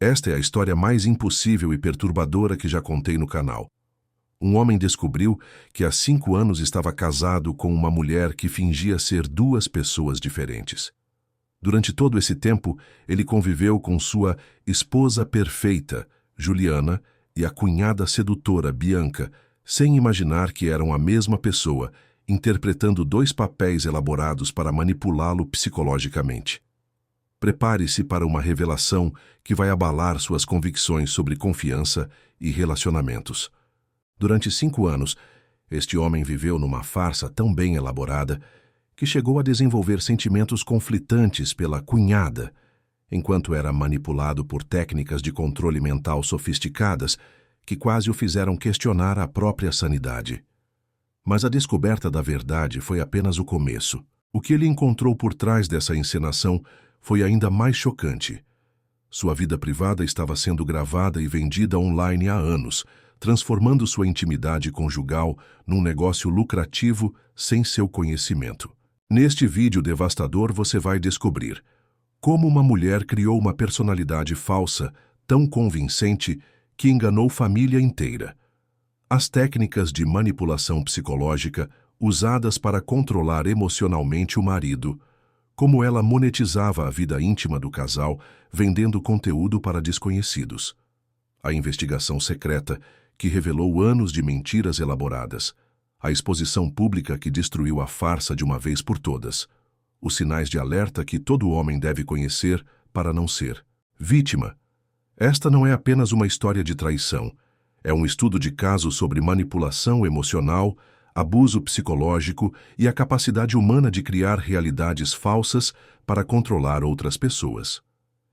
Esta é a história mais impossível e perturbadora que já contei no canal. Um homem descobriu que há 5 anos estava casado com uma mulher que fingia ser 2 pessoas diferentes. Durante todo esse tempo, ele conviveu com sua esposa perfeita, Juliana, e a cunhada sedutora, Bianca, sem imaginar que eram a mesma pessoa, interpretando 2 papéis elaborados para manipulá-lo psicologicamente. Prepare-se para uma revelação que vai abalar suas convicções sobre confiança e relacionamentos. Durante 5 anos, este homem viveu numa farsa tão bem elaborada que chegou a desenvolver sentimentos conflitantes pela cunhada, enquanto era manipulado por técnicas de controle mental sofisticadas que quase o fizeram questionar a própria sanidade. Mas a descoberta da verdade foi apenas o começo. O que ele encontrou por trás dessa encenação foi ainda mais chocante. Sua vida privada estava sendo gravada e vendida online há anos, transformando sua intimidade conjugal num negócio lucrativo sem seu conhecimento. Neste vídeo devastador você vai descobrir como uma mulher criou uma personalidade falsa tão convincente que enganou família inteira. As técnicas de manipulação psicológica usadas para controlar emocionalmente o marido, como ela monetizava a vida íntima do casal, vendendo conteúdo para desconhecidos. A investigação secreta, que revelou anos de mentiras elaboradas. A exposição pública que destruiu a farsa de uma vez por todas. Os sinais de alerta que todo homem deve conhecer para não ser vítima. Esta não é apenas uma história de traição. É um estudo de caso sobre manipulação emocional, abuso psicológico e a capacidade humana de criar realidades falsas para controlar outras pessoas.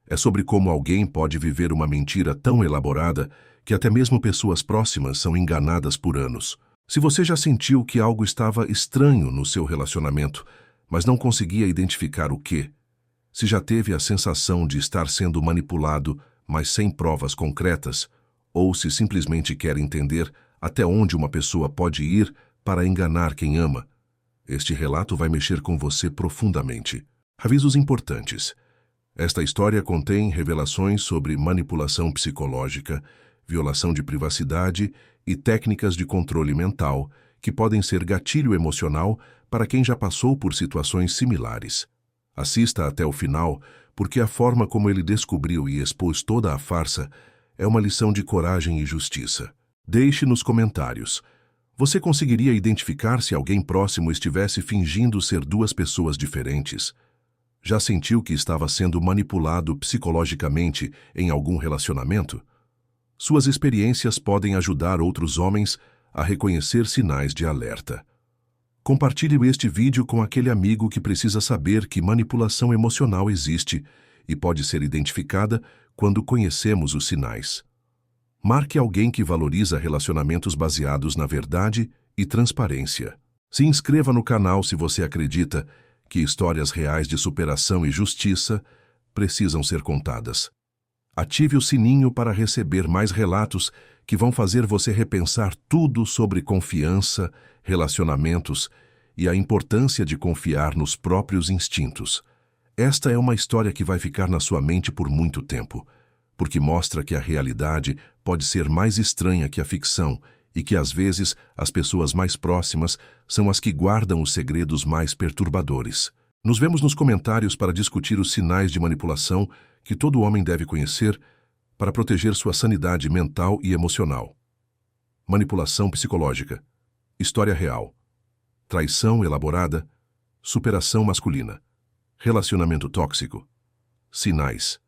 É sobre como alguém pode viver uma mentira tão elaborada que até mesmo pessoas próximas são enganadas por anos. Se você já sentiu que algo estava estranho no seu relacionamento, mas não conseguia identificar o quê, se já teve a sensação de estar sendo manipulado, mas sem provas concretas, ou se simplesmente quer entender até onde uma pessoa pode ir para enganar quem ama, este relato vai mexer com você profundamente. Avisos importantes. Esta história contém revelações sobre manipulação psicológica, violação de privacidade e técnicas de controle mental que podem ser gatilho emocional para quem já passou por situações similares. Assista até o final, porque a forma como ele descobriu e expôs toda a farsa é uma lição de coragem e justiça. Deixe nos comentários. Você conseguiria identificar se alguém próximo estivesse fingindo ser 2 pessoas diferentes? Já sentiu que estava sendo manipulado psicologicamente em algum relacionamento? Suas experiências podem ajudar outros homens a reconhecer sinais de alerta. Compartilhe este vídeo com aquele amigo que precisa saber que manipulação emocional existe e pode ser identificada quando conhecemos os sinais. Marque alguém que valoriza relacionamentos baseados na verdade e transparência. Se inscreva no canal se você acredita que histórias reais de superação e justiça precisam ser contadas. Ative o sininho para receber mais relatos que vão fazer você repensar tudo sobre confiança, relacionamentos e a importância de confiar nos próprios instintos. Esta é uma história que vai ficar na sua mente por muito tempo, porque mostra que a realidade pode ser mais estranha que a ficção e que, às vezes, as pessoas mais próximas são as que guardam os segredos mais perturbadores. Nos vemos nos comentários para discutir os sinais de manipulação que todo homem deve conhecer para proteger sua sanidade mental e emocional. Manipulação psicológica. História real. Traição elaborada. Superação masculina. Relacionamento tóxico. Sinais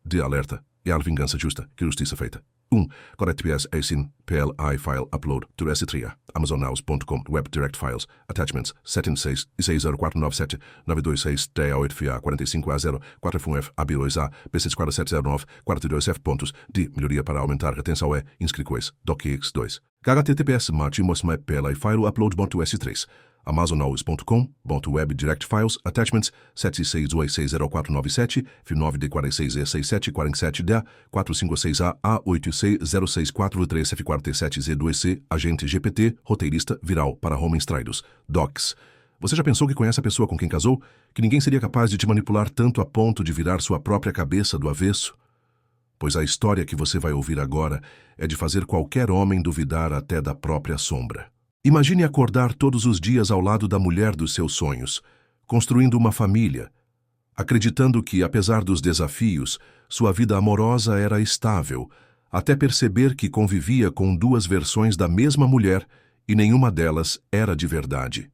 de alerta e a vingança justa, que justiça feita. 1. Correct PS ASIN PLI file upload to S3 amazonhouse.com web direct files attachments 716 60497 926 DA8FA 45A0 4F1F AB2A PC4709 42F pontos de melhoria para aumentar retenção e inscrições docx2 https matimosmap PLI file upload.s3 amazonhouse.com web direct files attachments 762600497 F9D46E6747DA 456A A860643F47Z2C agente GPT roteirista viral para homens traídos docs. Você já pensou que conhece a pessoa com quem casou? Que ninguém seria capaz de te manipular tanto a ponto de virar sua própria cabeça do avesso? pois a história que você vai ouvir agora é de fazer qualquer homem duvidar até da própria sombra. Imagine acordar todos os dias ao lado da mulher dos seus sonhos, construindo uma família, acreditando que, apesar dos desafios, sua vida amorosa era estável, até perceber que convivia com duas versões da mesma mulher e nenhuma delas era de verdade.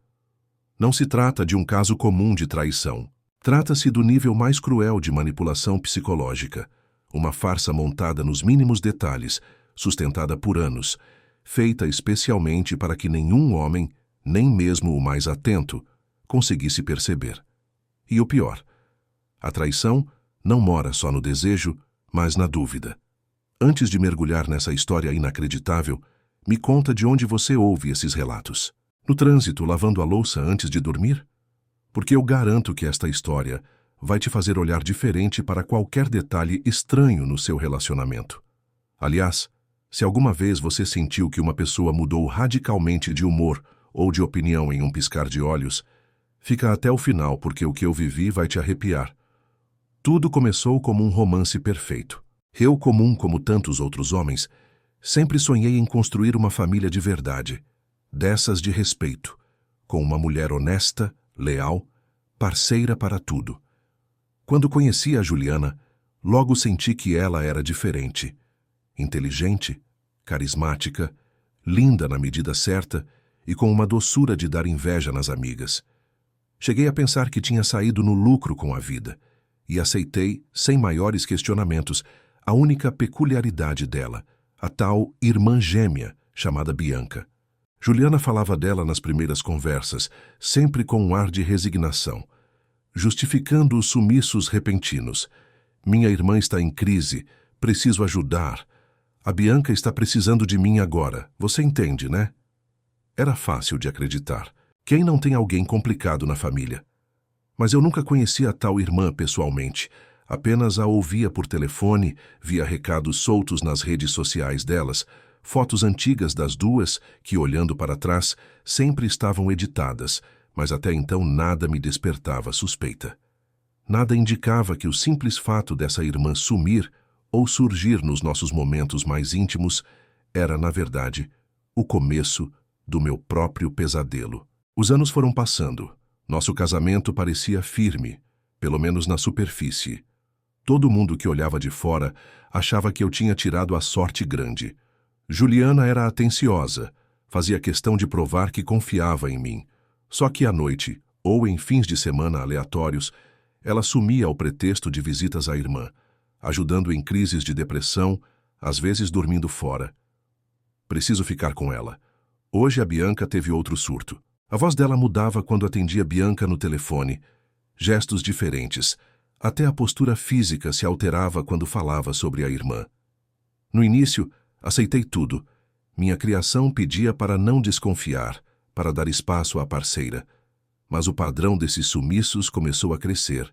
Não se trata de um caso comum de traição. Trata-se do nível mais cruel de manipulação psicológica, uma farsa montada nos mínimos detalhes, sustentada por anos, feita especialmente para que nenhum homem, nem mesmo o mais atento, conseguisse perceber. E o pior, a traição não mora só no desejo, mas na dúvida. Antes de mergulhar nessa história inacreditável, me conta de onde você ouve esses relatos. No trânsito, lavando a louça antes de dormir? Porque eu garanto que esta história vai te fazer olhar diferente para qualquer detalhe estranho no seu relacionamento. Aliás, se alguma vez você sentiu que uma pessoa mudou radicalmente de humor ou de opinião em um piscar de olhos, fica até o final porque o que eu vivi vai te arrepiar. Tudo começou como um romance perfeito. Eu, comum como tantos outros homens, sempre sonhei em construir uma família de verdade, dessas de respeito, com uma mulher honesta, leal, parceira para tudo. Quando conheci a Juliana, logo senti que ela era diferente. Inteligente, carismática, linda na medida certa e com uma doçura de dar inveja nas amigas. Cheguei a pensar que tinha saído no lucro com a vida e aceitei, sem maiores questionamentos, a única peculiaridade dela, a tal irmã gêmea, chamada Bianca. Juliana falava dela nas primeiras conversas, sempre com um ar de resignação, justificando os sumiços repentinos. Minha irmã está em crise, preciso ajudar. A Bianca está precisando de mim agora, você entende, né? Era fácil de acreditar. Quem não tem alguém complicado na família? Mas eu nunca conheci a tal irmã pessoalmente, apenas a ouvia por telefone, via recados soltos nas redes sociais delas, fotos antigas das duas que, olhando para trás, sempre estavam editadas, mas até então nada me despertava suspeita. Nada indicava que o simples fato dessa irmã sumir ou surgir nos nossos momentos mais íntimos era, na verdade, o começo do meu próprio pesadelo. Os anos foram passando. Nosso casamento parecia firme, pelo menos na superfície. Todo mundo que olhava de fora achava que eu tinha tirado a sorte grande. Juliana era atenciosa, fazia questão de provar que confiava em mim. Só que à noite, ou em fins de semana aleatórios, ela sumia ao pretexto de visitas à irmã, ajudando em crises de depressão, às vezes dormindo fora. Preciso ficar com ela. Hoje a Bianca teve outro surto. A voz dela mudava quando atendia Bianca no telefone. Gestos diferentes. Até a postura física se alterava quando falava sobre a irmã. No início, aceitei tudo. Minha criação pedia para não desconfiar, para dar espaço à parceira. Mas o padrão desses sumiços começou a crescer.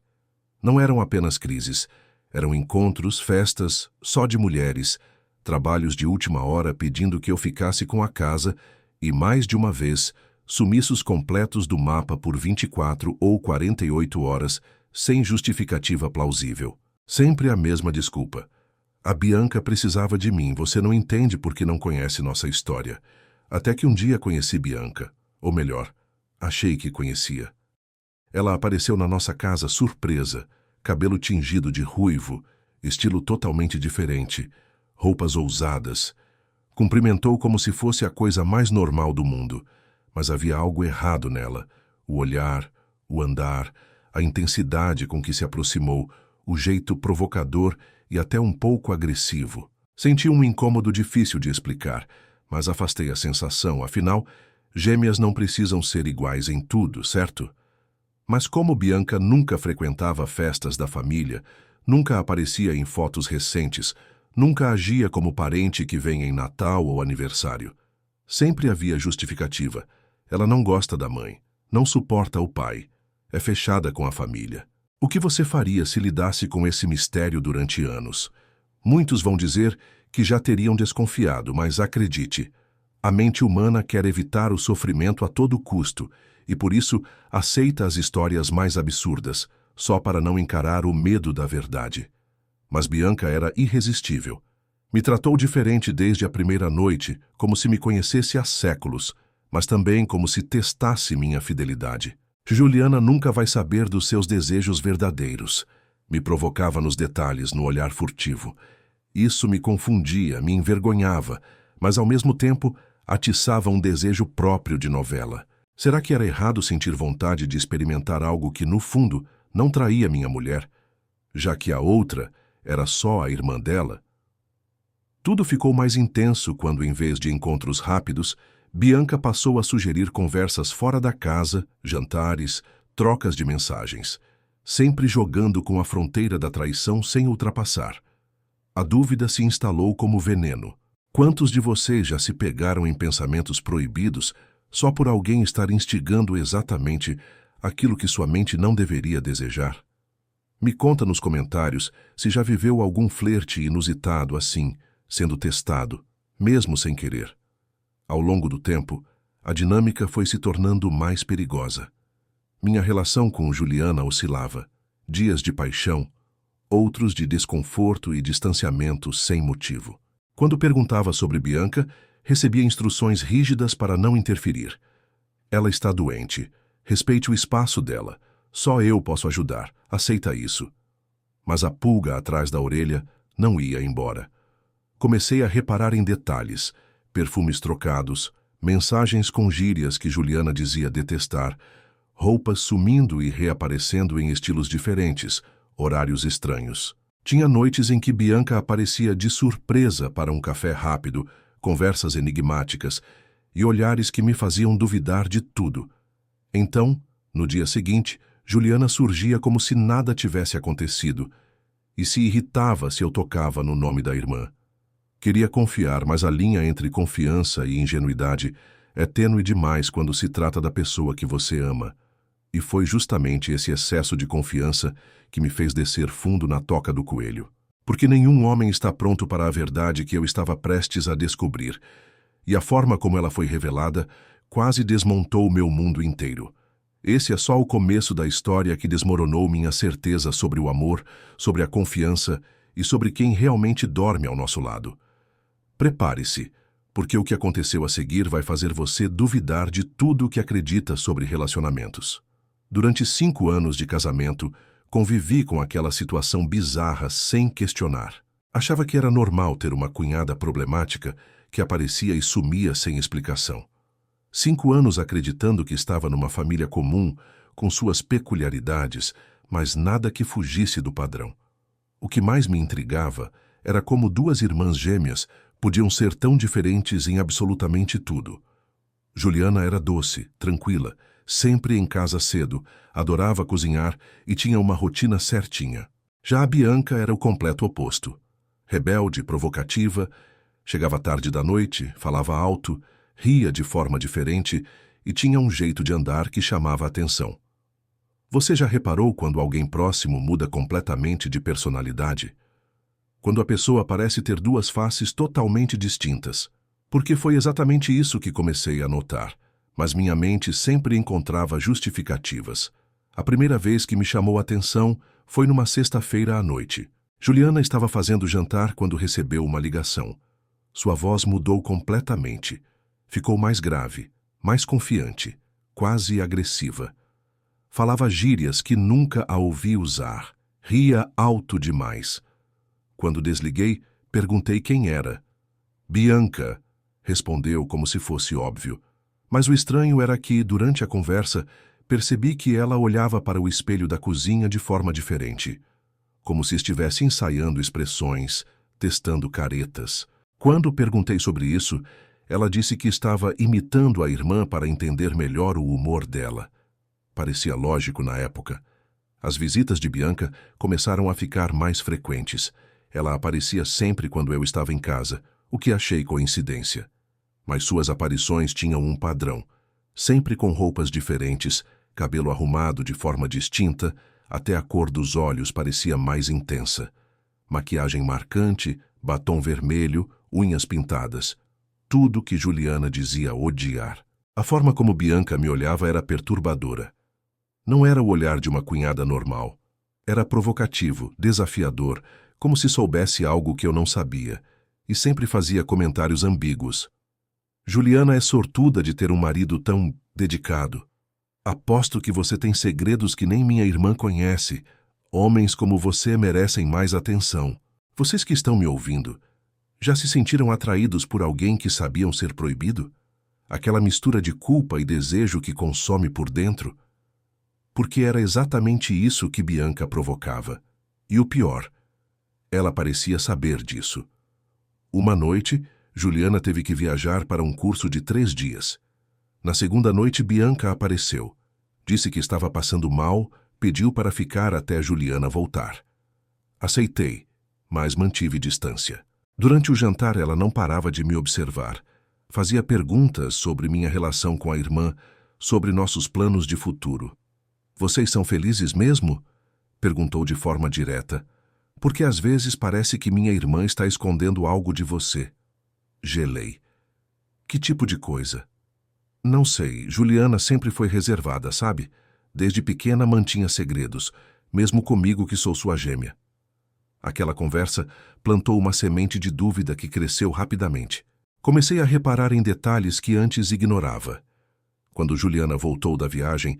Não eram apenas crises. Eram encontros, festas, só de mulheres, trabalhos de última hora pedindo que eu ficasse com a casa e, mais de uma vez, sumiços completos do mapa por 24 ou 48 horas, sem justificativa plausível. Sempre a mesma desculpa. A Bianca precisava de mim, você não entende porque não conhece nossa história. Até que um dia conheci Bianca. Ou melhor, achei que conhecia. Ela apareceu na nossa casa surpresa, cabelo tingido de ruivo, estilo totalmente diferente, roupas ousadas. Cumprimentou como se fosse a coisa mais normal do mundo, mas havia algo errado nela. O olhar, o andar, a intensidade com que se aproximou, o jeito provocador e até um pouco agressivo. Senti um incômodo difícil de explicar, mas afastei a sensação, afinal, gêmeas não precisam ser iguais em tudo, certo? Mas como Bianca nunca frequentava festas da família, nunca aparecia em fotos recentes, nunca agia como parente que vem em Natal ou aniversário. Sempre havia justificativa. Ela não gosta da mãe, não suporta o pai, é fechada com a família. O que você faria se lidasse com esse mistério durante anos? Muitos vão dizer que já teriam desconfiado, mas acredite, a mente humana quer evitar o sofrimento a todo custo e por isso aceita as histórias mais absurdas, só para não encarar o medo da verdade. Mas Bianca era irresistível. Me tratou diferente desde a primeira noite, como se me conhecesse há séculos, mas também como se testasse minha fidelidade. Juliana nunca vai saber dos seus desejos verdadeiros. Me provocava nos detalhes, no olhar furtivo. Isso me confundia, me envergonhava, mas ao mesmo tempo atiçava um desejo próprio de novela. Será que era errado sentir vontade de experimentar algo que, no fundo, não traía minha mulher, já que a outra era só a irmã dela? Tudo ficou mais intenso quando, em vez de encontros rápidos, Bianca passou a sugerir conversas fora da casa, jantares, trocas de mensagens, sempre jogando com a fronteira da traição sem ultrapassar. A dúvida se instalou como veneno. Quantos de vocês já se pegaram em pensamentos proibidos só por alguém estar instigando exatamente aquilo que sua mente não deveria desejar? Me conta nos comentários se já viveu algum flerte inusitado assim, sendo testado, mesmo sem querer. Ao longo do tempo, a dinâmica foi se tornando mais perigosa. Minha relação com Juliana oscilava, dias de paixão, outros de desconforto e distanciamento sem motivo. Quando perguntava sobre Bianca, recebia instruções rígidas para não interferir. Ela está doente. Respeite o espaço dela. Só eu posso ajudar. Aceita isso. Mas a pulga atrás da orelha não ia embora. Comecei a reparar em detalhes, perfumes trocados, mensagens com gírias que Juliana dizia detestar, roupas sumindo e reaparecendo em estilos diferentes, horários estranhos. Tinha noites em que Bianca aparecia de surpresa para um café rápido, conversas enigmáticas e olhares que me faziam duvidar de tudo. Então, no dia seguinte, Juliana surgia como se nada tivesse acontecido e se irritava se eu tocava no nome da irmã. Queria confiar, mas a linha entre confiança e ingenuidade é tênue demais quando se trata da pessoa que você ama. E foi justamente esse excesso de confiança que me fez descer fundo na toca do coelho. Porque nenhum homem está pronto para a verdade que eu estava prestes a descobrir. E a forma como ela foi revelada quase desmontou meu mundo inteiro. Esse é só o começo da história que desmoronou minha certeza sobre o amor, sobre a confiança e sobre quem realmente dorme ao nosso lado. Prepare-se, porque o que aconteceu a seguir vai fazer você duvidar de tudo o que acredita sobre relacionamentos. Durante 5 anos de casamento, convivi com aquela situação bizarra sem questionar. Achava que era normal ter uma cunhada problemática que aparecia e sumia sem explicação. 5 anos acreditando que estava numa família comum, com suas peculiaridades, mas nada que fugisse do padrão. O que mais me intrigava era como 2 irmãs gêmeas podiam ser tão diferentes em absolutamente tudo. Juliana era doce, tranquila, sempre em casa cedo, adorava cozinhar e tinha uma rotina certinha. Já a Bianca era o completo oposto. Rebelde, provocativa, chegava tarde da noite, falava alto, ria de forma diferente e tinha um jeito de andar que chamava a atenção. Você já reparou quando alguém próximo muda completamente de personalidade? Quando a pessoa parece ter 2 faces totalmente distintas. Porque foi exatamente isso que comecei a notar, mas minha mente sempre encontrava justificativas. A primeira vez que me chamou a atenção foi numa sexta-feira à noite. Juliana estava fazendo jantar quando recebeu uma ligação. Sua voz mudou completamente. Ficou mais grave, mais confiante, quase agressiva. Falava gírias que nunca a ouvi usar. Ria alto demais. Quando desliguei, perguntei quem era. Bianca, respondeu como se fosse óbvio. Mas o estranho era que, durante a conversa, percebi que ela olhava para o espelho da cozinha de forma diferente, como se estivesse ensaiando expressões, testando caretas. Quando perguntei sobre isso, ela disse que estava imitando a irmã para entender melhor o humor dela. Parecia lógico na época. As visitas de Bianca começaram a ficar mais frequentes. Ela aparecia sempre quando eu estava em casa, o que achei coincidência. Mas suas aparições tinham um padrão. Sempre com roupas diferentes, cabelo arrumado de forma distinta, até a cor dos olhos parecia mais intensa. Maquiagem marcante, batom vermelho, unhas pintadas. Tudo que Juliana dizia odiar. A forma como Bianca me olhava era perturbadora. Não era o olhar de uma cunhada normal. Era provocativo, desafiador, como se soubesse algo que eu não sabia, e sempre fazia comentários ambíguos. Juliana é sortuda de ter um marido tão dedicado. Aposto que você tem segredos que nem minha irmã conhece. Homens como você merecem mais atenção. Vocês que estão me ouvindo, já se sentiram atraídos por alguém que sabiam ser proibido? Aquela mistura de culpa e desejo que consome por dentro? Porque era exatamente isso que Bianca provocava. E o pior, ela parecia saber disso. Uma noite, Juliana teve que viajar para um curso de 3 dias. Na segunda noite, Bianca apareceu. Disse que estava passando mal, pediu para ficar até Juliana voltar. Aceitei, mas mantive distância. Durante o jantar, ela não parava de me observar. Fazia perguntas sobre minha relação com a irmã, sobre nossos planos de futuro. Vocês são felizes mesmo? Perguntou de forma direta. Porque às vezes parece que minha irmã está escondendo algo de você. Gelei. Que tipo de coisa? Não sei, Juliana sempre foi reservada, sabe? Desde pequena mantinha segredos, mesmo comigo que sou sua gêmea. Aquela conversa plantou uma semente de dúvida que cresceu rapidamente. Comecei a reparar em detalhes que antes ignorava. Quando Juliana voltou da viagem,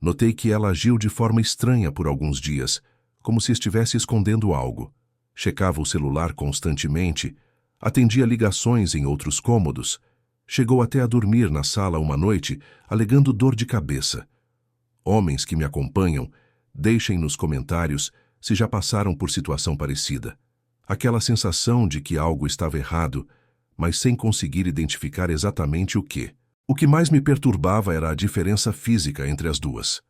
notei que ela agiu de forma estranha por alguns dias, como se estivesse escondendo algo. Checava o celular constantemente, atendia ligações em outros cômodos, chegou até a dormir na sala uma noite, alegando dor de cabeça. Homens que me acompanham, deixem nos comentários se já passaram por situação parecida. Aquela sensação de que algo estava errado, mas sem conseguir identificar exatamente o que. O que mais me perturbava era a diferença física entre as duas.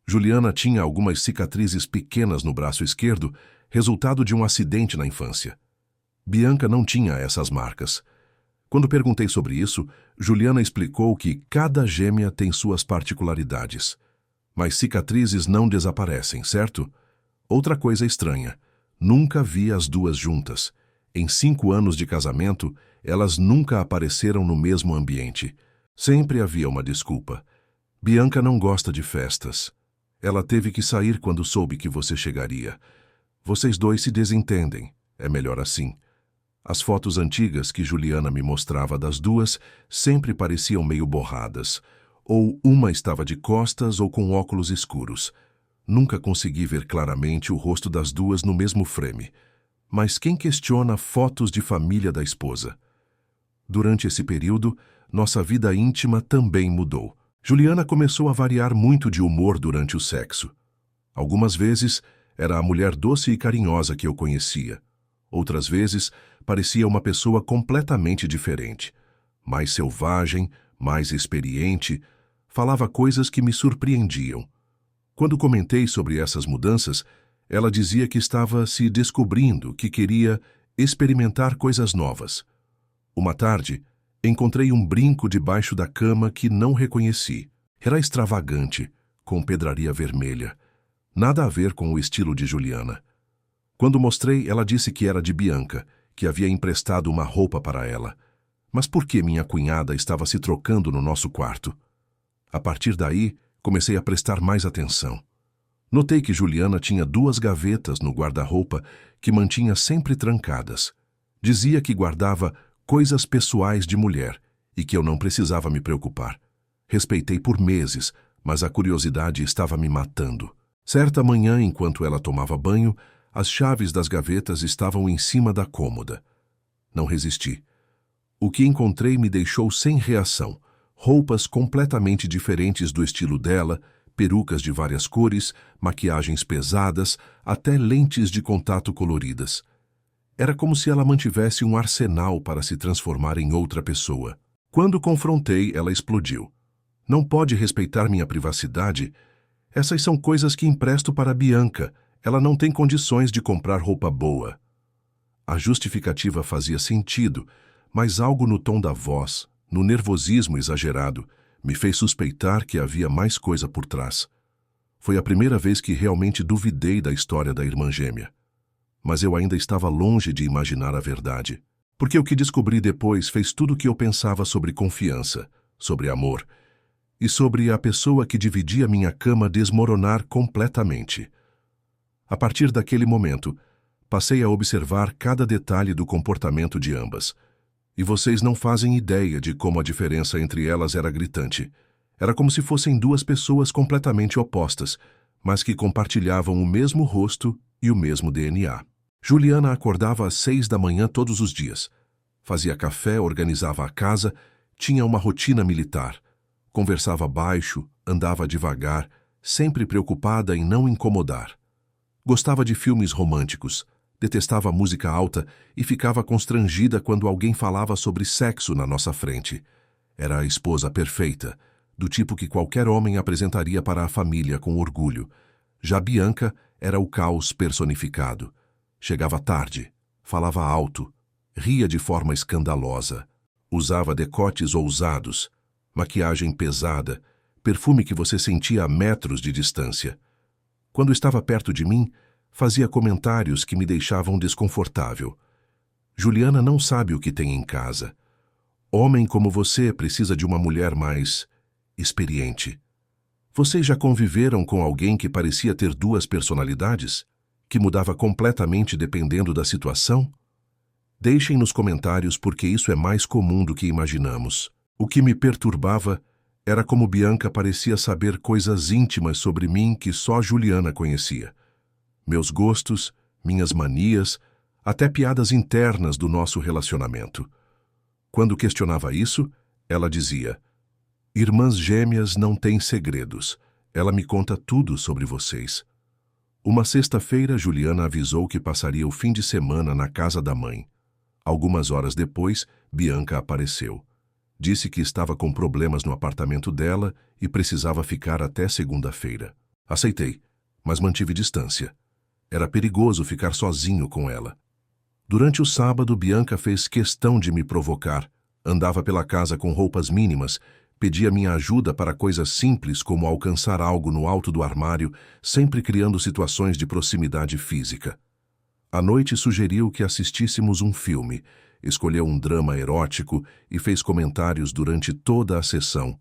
Juliana tinha algumas cicatrizes pequenas no braço esquerdo, resultado de um acidente na infância. Bianca não tinha essas marcas. Quando perguntei sobre isso, Juliana explicou que cada gêmea tem suas particularidades. Mas cicatrizes não desaparecem, certo? Outra coisa estranha, nunca vi as duas juntas. Em 5 anos de casamento, elas nunca apareceram no mesmo ambiente. Sempre havia uma desculpa. Bianca não gosta de festas. Ela teve que sair quando soube que você chegaria. Vocês dois se desentendem. É melhor assim. As fotos antigas que Juliana me mostrava das duas sempre pareciam meio borradas. Ou uma estava de costas ou com óculos escuros. Nunca consegui ver claramente o rosto das duas no mesmo frame. Mas quem questiona fotos de família da esposa? Durante esse período, nossa vida íntima também mudou. Juliana começou a variar muito de humor durante o sexo. Algumas vezes, era a mulher doce e carinhosa que eu conhecia. Outras vezes, parecia uma pessoa completamente diferente. Mais selvagem, mais experiente, falava coisas que me surpreendiam. Quando comentei sobre essas mudanças, ela dizia que estava se descobrindo, que queria experimentar coisas novas. Uma tarde, encontrei um brinco debaixo da cama que não reconheci. Era extravagante, com pedraria vermelha. Nada a ver com o estilo de Juliana. Quando mostrei, ela disse que era de Bianca, que havia emprestado uma roupa para ela. Mas por que minha cunhada estava se trocando no nosso quarto? A partir daí, comecei a prestar mais atenção. Notei que Juliana tinha 2 gavetas no guarda-roupa que mantinha sempre trancadas. Dizia que guardava coisas pessoais de mulher e que eu não precisava me preocupar. Respeitei por meses, mas a curiosidade estava me matando. Certa manhã, enquanto ela tomava banho, as chaves das gavetas estavam em cima da cômoda. Não resisti. O que encontrei me deixou sem reação. Roupas completamente diferentes do estilo dela, perucas de várias cores, maquiagens pesadas, até lentes de contato coloridas. Era como se ela mantivesse um arsenal para se transformar em outra pessoa. Quando confrontei, ela explodiu. Não pode respeitar minha privacidade? Essas são coisas que empresto para Bianca. Ela não tem condições de comprar roupa boa. A justificativa fazia sentido, mas algo no tom da voz, no nervosismo exagerado, me fez suspeitar que havia mais coisa por trás. Foi a primeira vez que realmente duvidei da história da irmã gêmea. Mas eu ainda estava longe de imaginar a verdade. Porque o que descobri depois fez tudo o que eu pensava sobre confiança, sobre amor, e sobre a pessoa que dividia minha cama desmoronar completamente. A partir daquele momento, Passei a observar cada detalhe do comportamento de ambas. E vocês não fazem ideia de como a diferença entre elas era gritante. Era como se fossem duas pessoas completamente opostas, mas que compartilhavam o mesmo rosto e o mesmo DNA. Juliana acordava às 6 da manhã todos os dias. Fazia café, organizava a casa, tinha uma rotina militar. Conversava baixo, andava devagar, sempre preocupada em não incomodar. Gostava de filmes românticos, detestava música alta e ficava constrangida quando alguém falava sobre sexo na nossa frente. Era a esposa perfeita, do tipo que qualquer homem apresentaria para a família com orgulho. Já Bianca era o caos personificado. Chegava tarde, falava alto, ria de forma escandalosa, usava decotes ousados, maquiagem pesada, perfume que você sentia a metros de distância. Quando estava perto de mim, fazia comentários que me deixavam desconfortável. Juliana não sabe o que tem em casa. Homem como você precisa de uma mulher mais experiente. Vocês já conviveram com alguém que parecia ter duas personalidades? Que mudava completamente dependendo da situação? Deixem nos comentários porque isso é mais comum do que imaginamos. O que me perturbava era como Bianca parecia saber coisas íntimas sobre mim que só Juliana conhecia. Meus gostos, minhas manias, até piadas internas do nosso relacionamento. Quando questionava isso, ela dizia: "Irmãs gêmeas não têm segredos. Ela me conta tudo sobre vocês." Uma sexta-feira, Juliana avisou que passaria o fim de semana na casa da mãe. Algumas horas depois, Bianca apareceu. Disse que estava com problemas no apartamento dela e precisava ficar até segunda-feira. Aceitei, mas mantive distância. Era perigoso ficar sozinho com ela. Durante o sábado, Bianca fez questão de me provocar. Andava pela casa com roupas mínimas, pedia minha ajuda para coisas simples como alcançar algo no alto do armário, sempre criando situações de proximidade física. À noite sugeriu que assistíssemos um filme, escolheu um drama erótico e fez comentários durante toda a sessão.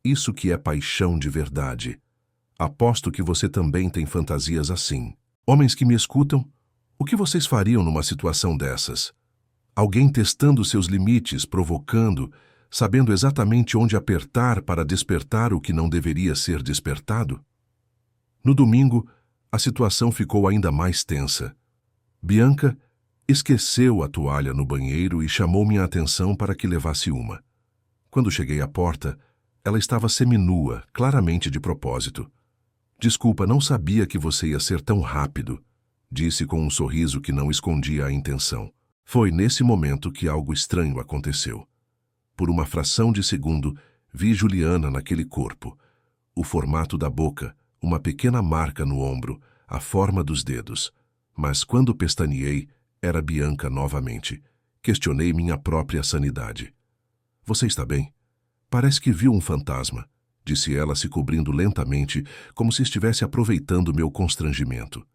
Isso que é paixão de verdade. Aposto que você também tem fantasias assim. Homens que me escutam, o que vocês fariam numa situação dessas? Alguém testando seus limites, provocando, sabendo exatamente onde apertar para despertar o que não deveria ser despertado? No domingo, a situação ficou ainda mais tensa. Bianca esqueceu a toalha no banheiro e chamou minha atenção para que levasse uma. Quando cheguei à porta, ela estava seminua, claramente de propósito. "Desculpa, não sabia que você ia ser tão rápido", disse com um sorriso que não escondia a intenção. Foi nesse momento que algo estranho aconteceu. Por uma fração de segundo, vi Juliana naquele corpo. O formato da boca, uma pequena marca no ombro, a forma dos dedos. Mas quando pestaneei, era Bianca novamente. Questionei minha própria sanidade. "Você está bem? Parece que viu um fantasma", disse ela se cobrindo lentamente, como se estivesse aproveitando meu constrangimento.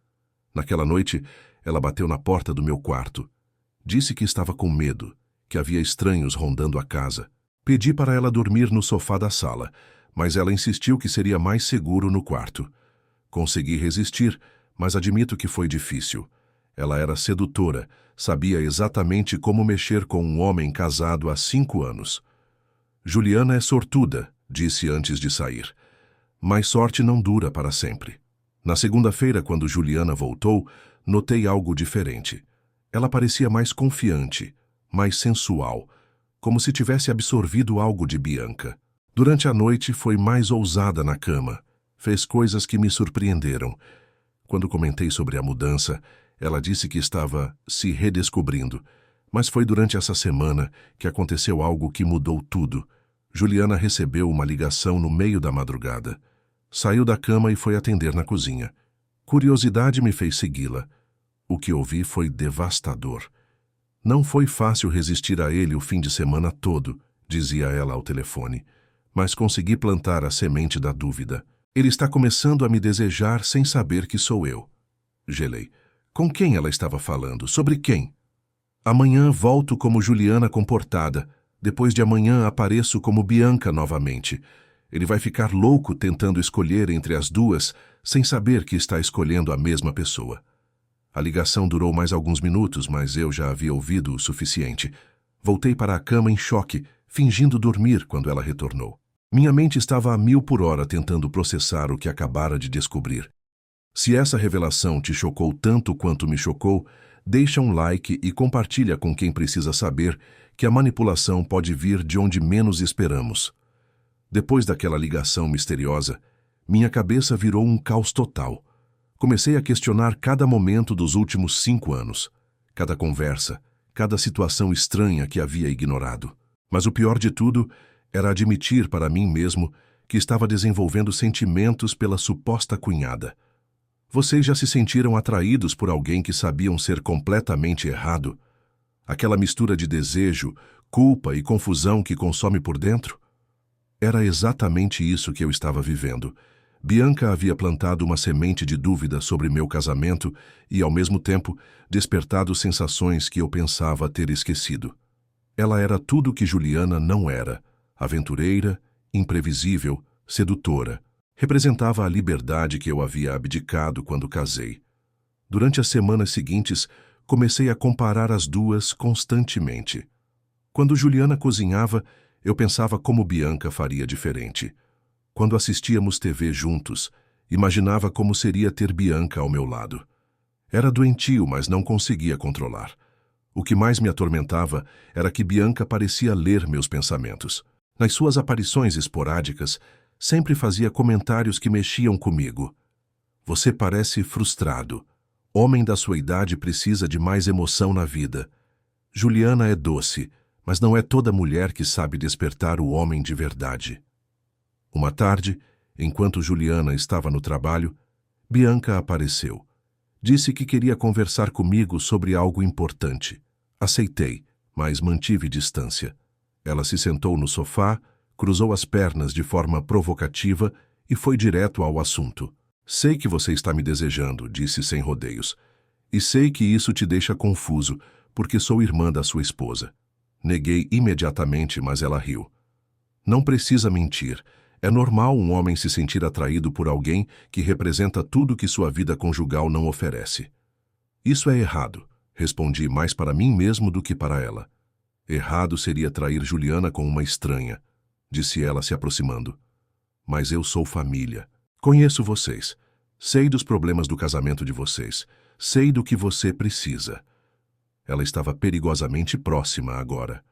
Naquela noite, ela bateu na porta do meu quarto. Disse que estava com medo, que havia estranhos rondando a casa. Pedi para ela dormir no sofá da sala, mas ela insistiu que seria mais seguro no quarto. Consegui resistir, mas admito que foi difícil. Ela era sedutora, sabia exatamente como mexer com um homem casado há 5 anos. "Juliana é sortuda", disse antes de sair. Mas sorte não dura para sempre. Na segunda-feira, quando Juliana voltou, notei algo diferente. Ela parecia mais confiante, mais sensual, como se tivesse absorvido algo de Bianca. Durante a noite, foi mais ousada na cama. Fez coisas que me surpreenderam. Quando comentei sobre a mudança, ela disse que estava se redescobrindo. Mas foi durante essa semana que aconteceu algo que mudou tudo. Juliana recebeu uma ligação no meio da madrugada. Saiu da cama e foi atender na cozinha. Curiosidade me fez segui-la. O que ouvi foi devastador. "Não foi fácil resistir a ele o fim de semana todo", dizia ela ao telefone. "Mas consegui plantar a semente da dúvida. Ele está começando a me desejar sem saber que sou eu." Gelei. Com quem ela estava falando? Sobre quem? "Amanhã volto como Juliana comportada. Depois de amanhã apareço como Bianca novamente. Ele vai ficar louco tentando escolher entre as duas, sem saber que está escolhendo a mesma pessoa." A ligação durou mais alguns minutos, mas eu já havia ouvido o suficiente. Voltei para a cama em choque, fingindo dormir quando ela retornou. Minha mente estava a 1000 por hora tentando processar o que acabara de descobrir. Se essa revelação te chocou tanto quanto me chocou, deixa um like e compartilha com quem precisa saber que a manipulação pode vir de onde menos esperamos. Depois daquela ligação misteriosa, minha cabeça virou um caos total. Comecei a questionar cada momento dos últimos 5 anos, cada conversa, cada situação estranha que havia ignorado. Mas o pior de tudo era admitir para mim mesmo que estava desenvolvendo sentimentos pela suposta cunhada. Vocês já se sentiram atraídos por alguém que sabiam ser completamente errado? Aquela mistura de desejo, culpa e confusão que consome por dentro? Era exatamente isso que eu estava vivendo. Bianca havia plantado uma semente de dúvida sobre meu casamento e, ao mesmo tempo, despertado sensações que eu pensava ter esquecido. Ela era tudo o que Juliana não era: aventureira, imprevisível, sedutora. Representava a liberdade que eu havia abdicado quando casei. Durante as semanas seguintes, comecei a comparar as duas constantemente. Quando Juliana cozinhava, eu pensava como Bianca faria diferente. Quando assistíamos TV juntos, imaginava como seria ter Bianca ao meu lado. Era doentio, mas não conseguia controlar. O que mais me atormentava era que Bianca parecia ler meus pensamentos. Nas suas aparições esporádicas, sempre fazia comentários que mexiam comigo. Você parece frustrado. Homem da sua idade precisa de mais emoção na vida. Juliana é doce, mas não é toda mulher que sabe despertar o homem de verdade. Uma tarde, enquanto Juliana estava no trabalho, Bianca apareceu. Disse que queria conversar comigo sobre algo importante. Aceitei, mas mantive distância. Ela se sentou no sofá, cruzou as pernas de forma provocativa e foi direto ao assunto. Sei que você está me desejando, disse sem rodeios. E sei que isso te deixa confuso, porque sou irmã da sua esposa. Neguei imediatamente, mas ela riu. Não precisa mentir. É normal um homem se sentir atraído por alguém que representa tudo que sua vida conjugal não oferece. Isso é errado, respondi mais para mim mesmo do que para ela. Errado seria trair Juliana com uma estranha, disse ela se aproximando. Mas eu sou família. Conheço vocês. Sei dos problemas do casamento de vocês. Sei do que você precisa. Ela estava perigosamente próxima agora.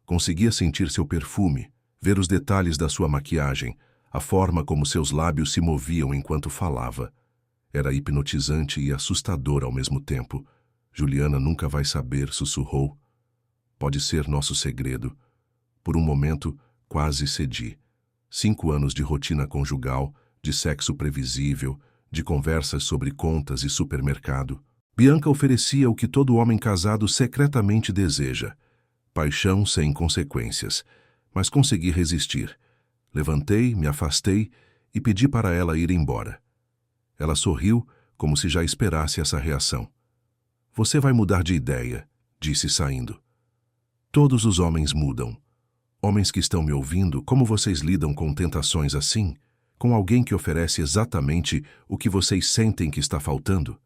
Conseguia sentir seu perfume, ver os detalhes da sua maquiagem, a forma como seus lábios se moviam enquanto falava. Era hipnotizante e assustador ao mesmo tempo. Juliana nunca vai saber, sussurrou. Pode ser nosso segredo. Por um momento, quase cedi. 5 anos de rotina conjugal, de sexo previsível, de conversas sobre contas e supermercado. Bianca oferecia o que todo homem casado secretamente deseja: paixão sem consequências. Mas consegui resistir. Levantei, me afastei e pedi para ela ir embora. Ela sorriu, como se já esperasse essa reação. Você vai mudar de ideia, disse saindo. Todos os homens mudam. Homens que estão me ouvindo, como vocês lidam com tentações assim? Com alguém que oferece exatamente o que vocês sentem que está faltando?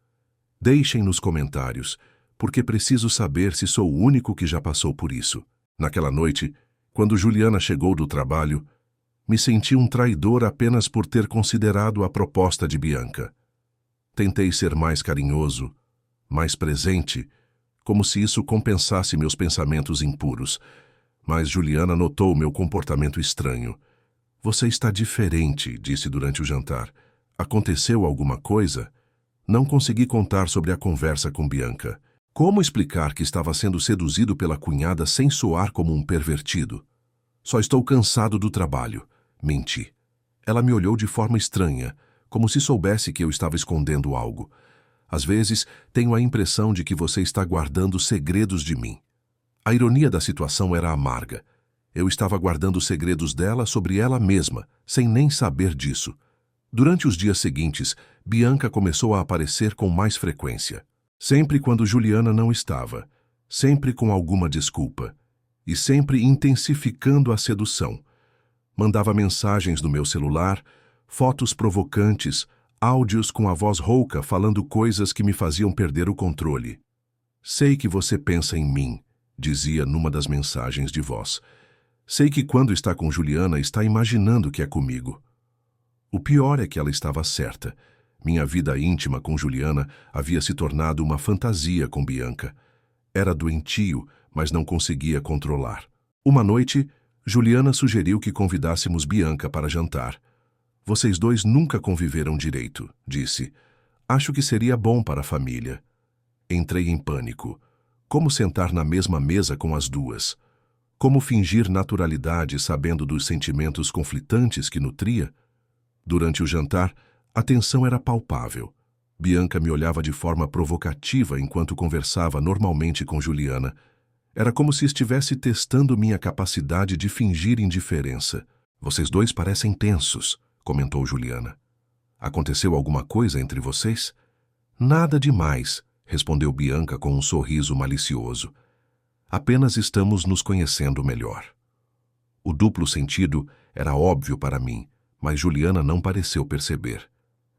Deixem nos comentários, porque preciso saber se sou o único que já passou por isso. Naquela noite, quando Juliana chegou do trabalho, me senti um traidor apenas por ter considerado a proposta de Bianca. Tentei ser mais carinhoso, mais presente, como se isso compensasse meus pensamentos impuros. Mas Juliana notou meu comportamento estranho. Você está diferente, disse durante o jantar. Aconteceu alguma coisa? Não consegui contar sobre a conversa com Bianca. Como explicar que estava sendo seduzido pela cunhada sem soar como um pervertido? Só estou cansado do trabalho. Menti. Ela me olhou de forma estranha, como se soubesse que eu estava escondendo algo. Às vezes, tenho a impressão de que você está guardando segredos de mim. A ironia da situação era amarga. Eu estava guardando segredos dela sobre ela mesma, sem nem saber disso. Durante os dias seguintes, Bianca começou a aparecer com mais frequência. Sempre quando Juliana não estava, sempre com alguma desculpa, e sempre intensificando a sedução. Mandava mensagens no meu celular, fotos provocantes, Áudios com a voz rouca falando coisas que me faziam perder o controle. Sei que você pensa em mim, dizia numa das mensagens de voz. Sei que quando está com Juliana está imaginando que é comigo. O pior é que ela estava certa. Minha vida íntima com Juliana havia se tornado uma fantasia com Bianca. Era doentio, mas não conseguia controlar. Uma noite, Juliana sugeriu que convidássemos Bianca para jantar. Vocês dois nunca conviveram direito, disse. Acho que seria bom para a família. Entrei em pânico. Como sentar na mesma mesa com as duas? Como fingir naturalidade sabendo dos sentimentos conflitantes que nutria? Durante o jantar, a tensão era palpável. Bianca me olhava de forma provocativa enquanto conversava normalmente com Juliana. Era como se estivesse testando minha capacidade de fingir indiferença. Vocês dois parecem tensos, comentou Juliana. Aconteceu alguma coisa entre vocês? Nada demais, respondeu Bianca com um sorriso malicioso. Apenas estamos nos conhecendo melhor. O duplo sentido era óbvio para mim, mas Juliana não pareceu perceber.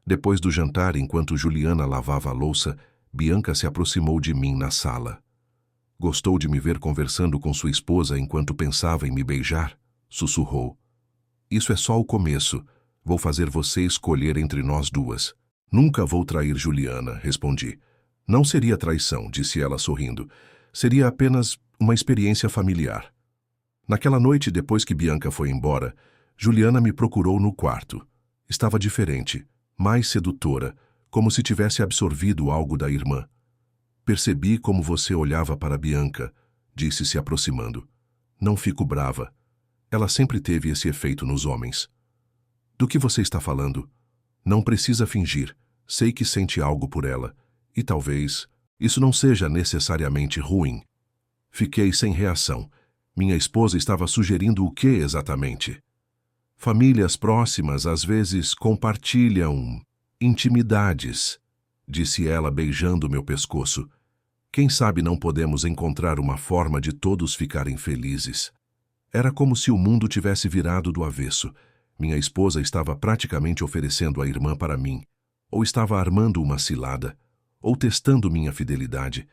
Depois do jantar, enquanto Juliana lavava a louça, Bianca se aproximou de mim na sala. Gostou de me ver conversando com sua esposa enquanto pensava em me beijar? Sussurrou. Isso é só o começo. Vou fazer você escolher entre nós duas. Nunca vou trair Juliana, respondi. Não seria traição, disse ela sorrindo. Seria apenas uma experiência familiar. Naquela noite, depois que Bianca foi embora, Juliana me procurou no quarto. Estava diferente, mais sedutora, como se tivesse absorvido algo da irmã. Percebi como você olhava para Bianca, disse se aproximando. Não fico brava. Ela sempre teve esse efeito nos homens. Do que você está falando? Não precisa fingir. Sei que sente algo por ela. E talvez isso não seja necessariamente ruim. Fiquei sem reação. Minha esposa estava sugerindo o que exatamente? Famílias próximas às vezes compartilham intimidades, disse ela beijando meu pescoço. Quem sabe não podemos encontrar uma forma de todos ficarem felizes. Era como se o mundo tivesse virado do avesso. Minha esposa estava praticamente oferecendo a irmã para mim, ou estava armando uma cilada, ou testando minha fidelidade,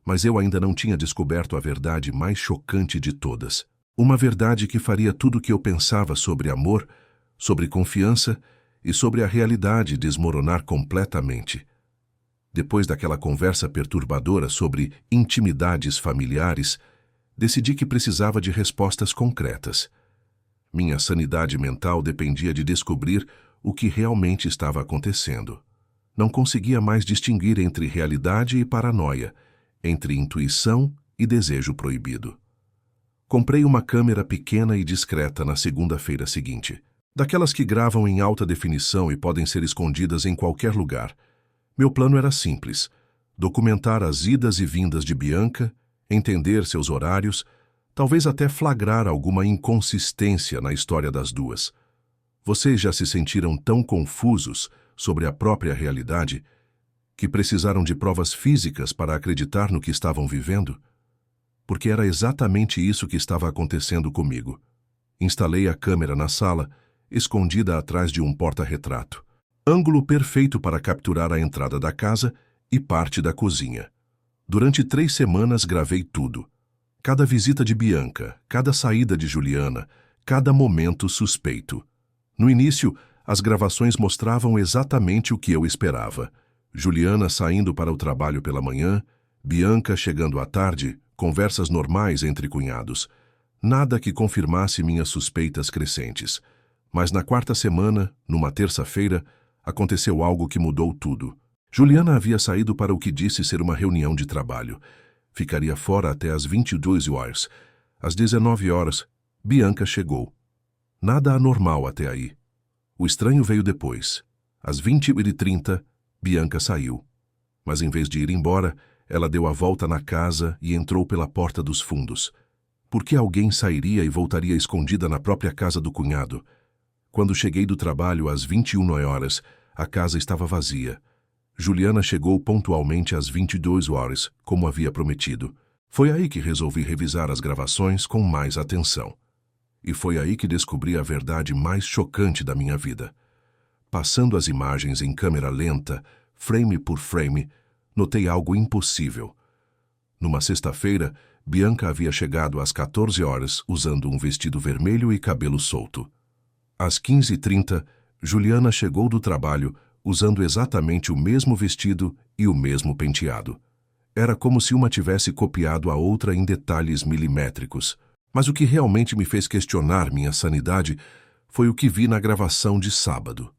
mas eu ainda não tinha descoberto a verdade mais chocante de todas. Uma verdade que faria tudo o que eu pensava sobre amor, sobre confiança e sobre a realidade desmoronar completamente. Depois daquela conversa perturbadora sobre intimidades familiares, decidi que precisava de respostas concretas. Minha sanidade mental dependia de descobrir o que realmente estava acontecendo. Não conseguia mais distinguir entre realidade e paranoia, entre intuição e desejo proibido. Comprei uma câmera pequena e discreta na segunda-feira seguinte, daquelas que gravam em alta definição e podem ser escondidas em qualquer lugar. Meu plano era simples: documentar as idas e vindas de Bianca, entender seus horários, talvez até flagrar alguma inconsistência na história das duas. Vocês já se sentiram tão confusos sobre a própria realidade que precisaram de provas físicas para acreditar no que estavam vivendo? Porque era exatamente isso que estava acontecendo comigo. Instalei a câmera na sala, escondida atrás de um porta-retrato. Ângulo perfeito para capturar a entrada da casa e parte da cozinha. Durante 3 semanas gravei tudo. Cada visita de Bianca, cada saída de Juliana, cada momento suspeito. No início, as gravações mostravam exatamente o que eu esperava. Juliana saindo para o trabalho pela manhã, Bianca chegando à tarde, conversas normais entre cunhados. Nada que confirmasse minhas suspeitas crescentes. Mas na 4ª semana, numa terça-feira, aconteceu algo que mudou tudo. Juliana havia saído para o que disse ser uma reunião de trabalho. Ficaria fora até às 22 horas. Às 19 horas, Bianca chegou. Nada anormal até aí. O estranho veio depois. Às 20h30, Bianca saiu. Mas em vez de ir embora, ela deu a volta na casa e entrou pela porta dos fundos. Por que alguém sairia e voltaria escondida na própria casa do cunhado? Quando cheguei do trabalho às 21 horas, a casa estava vazia. Juliana chegou pontualmente às 22 horas, como havia prometido. Foi aí que resolvi revisar as gravações com mais atenção. E foi aí que descobri a verdade mais chocante da minha vida. passando as imagens em câmera lenta, frame por frame, notei algo impossível. Numa sexta-feira, Bianca havia chegado às 14 horas usando um vestido vermelho e cabelo solto. Às 15h30, Juliana chegou do trabalho usando exatamente o mesmo vestido e o mesmo penteado. Era como se uma tivesse copiado a outra em detalhes milimétricos. Mas o que realmente me fez questionar minha sanidade foi o que vi na gravação de sábado.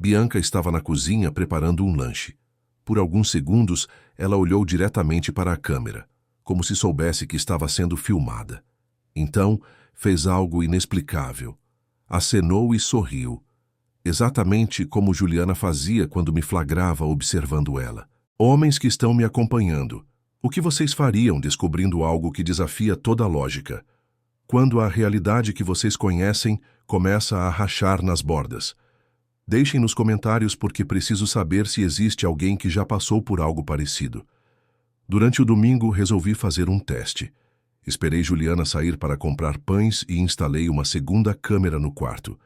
Bianca estava na cozinha preparando um lanche. Por alguns segundos, ela olhou diretamente para a câmera, como se soubesse que estava sendo filmada. Então, fez algo inexplicável. Acenou e sorriu, exatamente como Juliana fazia quando me flagrava observando ela. Homens que estão me acompanhando, o que vocês fariam descobrindo algo que desafia toda a lógica? Quando a realidade que vocês conhecem começa a rachar nas bordas. Deixem nos comentários porque preciso saber se existe alguém que já passou por algo parecido. Durante o domingo, resolvi fazer um teste. Esperei Juliana sair para comprar pães e instalei uma segunda câmera no quarto.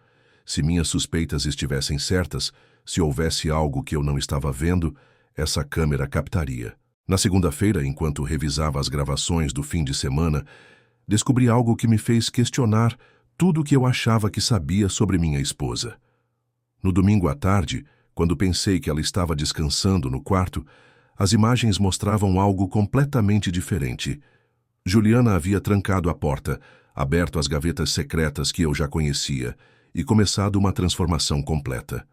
Se minhas suspeitas estivessem certas, se houvesse algo que eu não estava vendo, essa câmera captaria. Na segunda-feira, enquanto revisava as gravações do fim de semana, descobri algo que me fez questionar tudo o que eu achava que sabia sobre minha esposa. No domingo à tarde, quando pensei que ela estava descansando no quarto, as imagens mostravam algo completamente diferente. Juliana havia trancado a porta, aberto as gavetas secretas que eu já conhecia e começado uma transformação completa.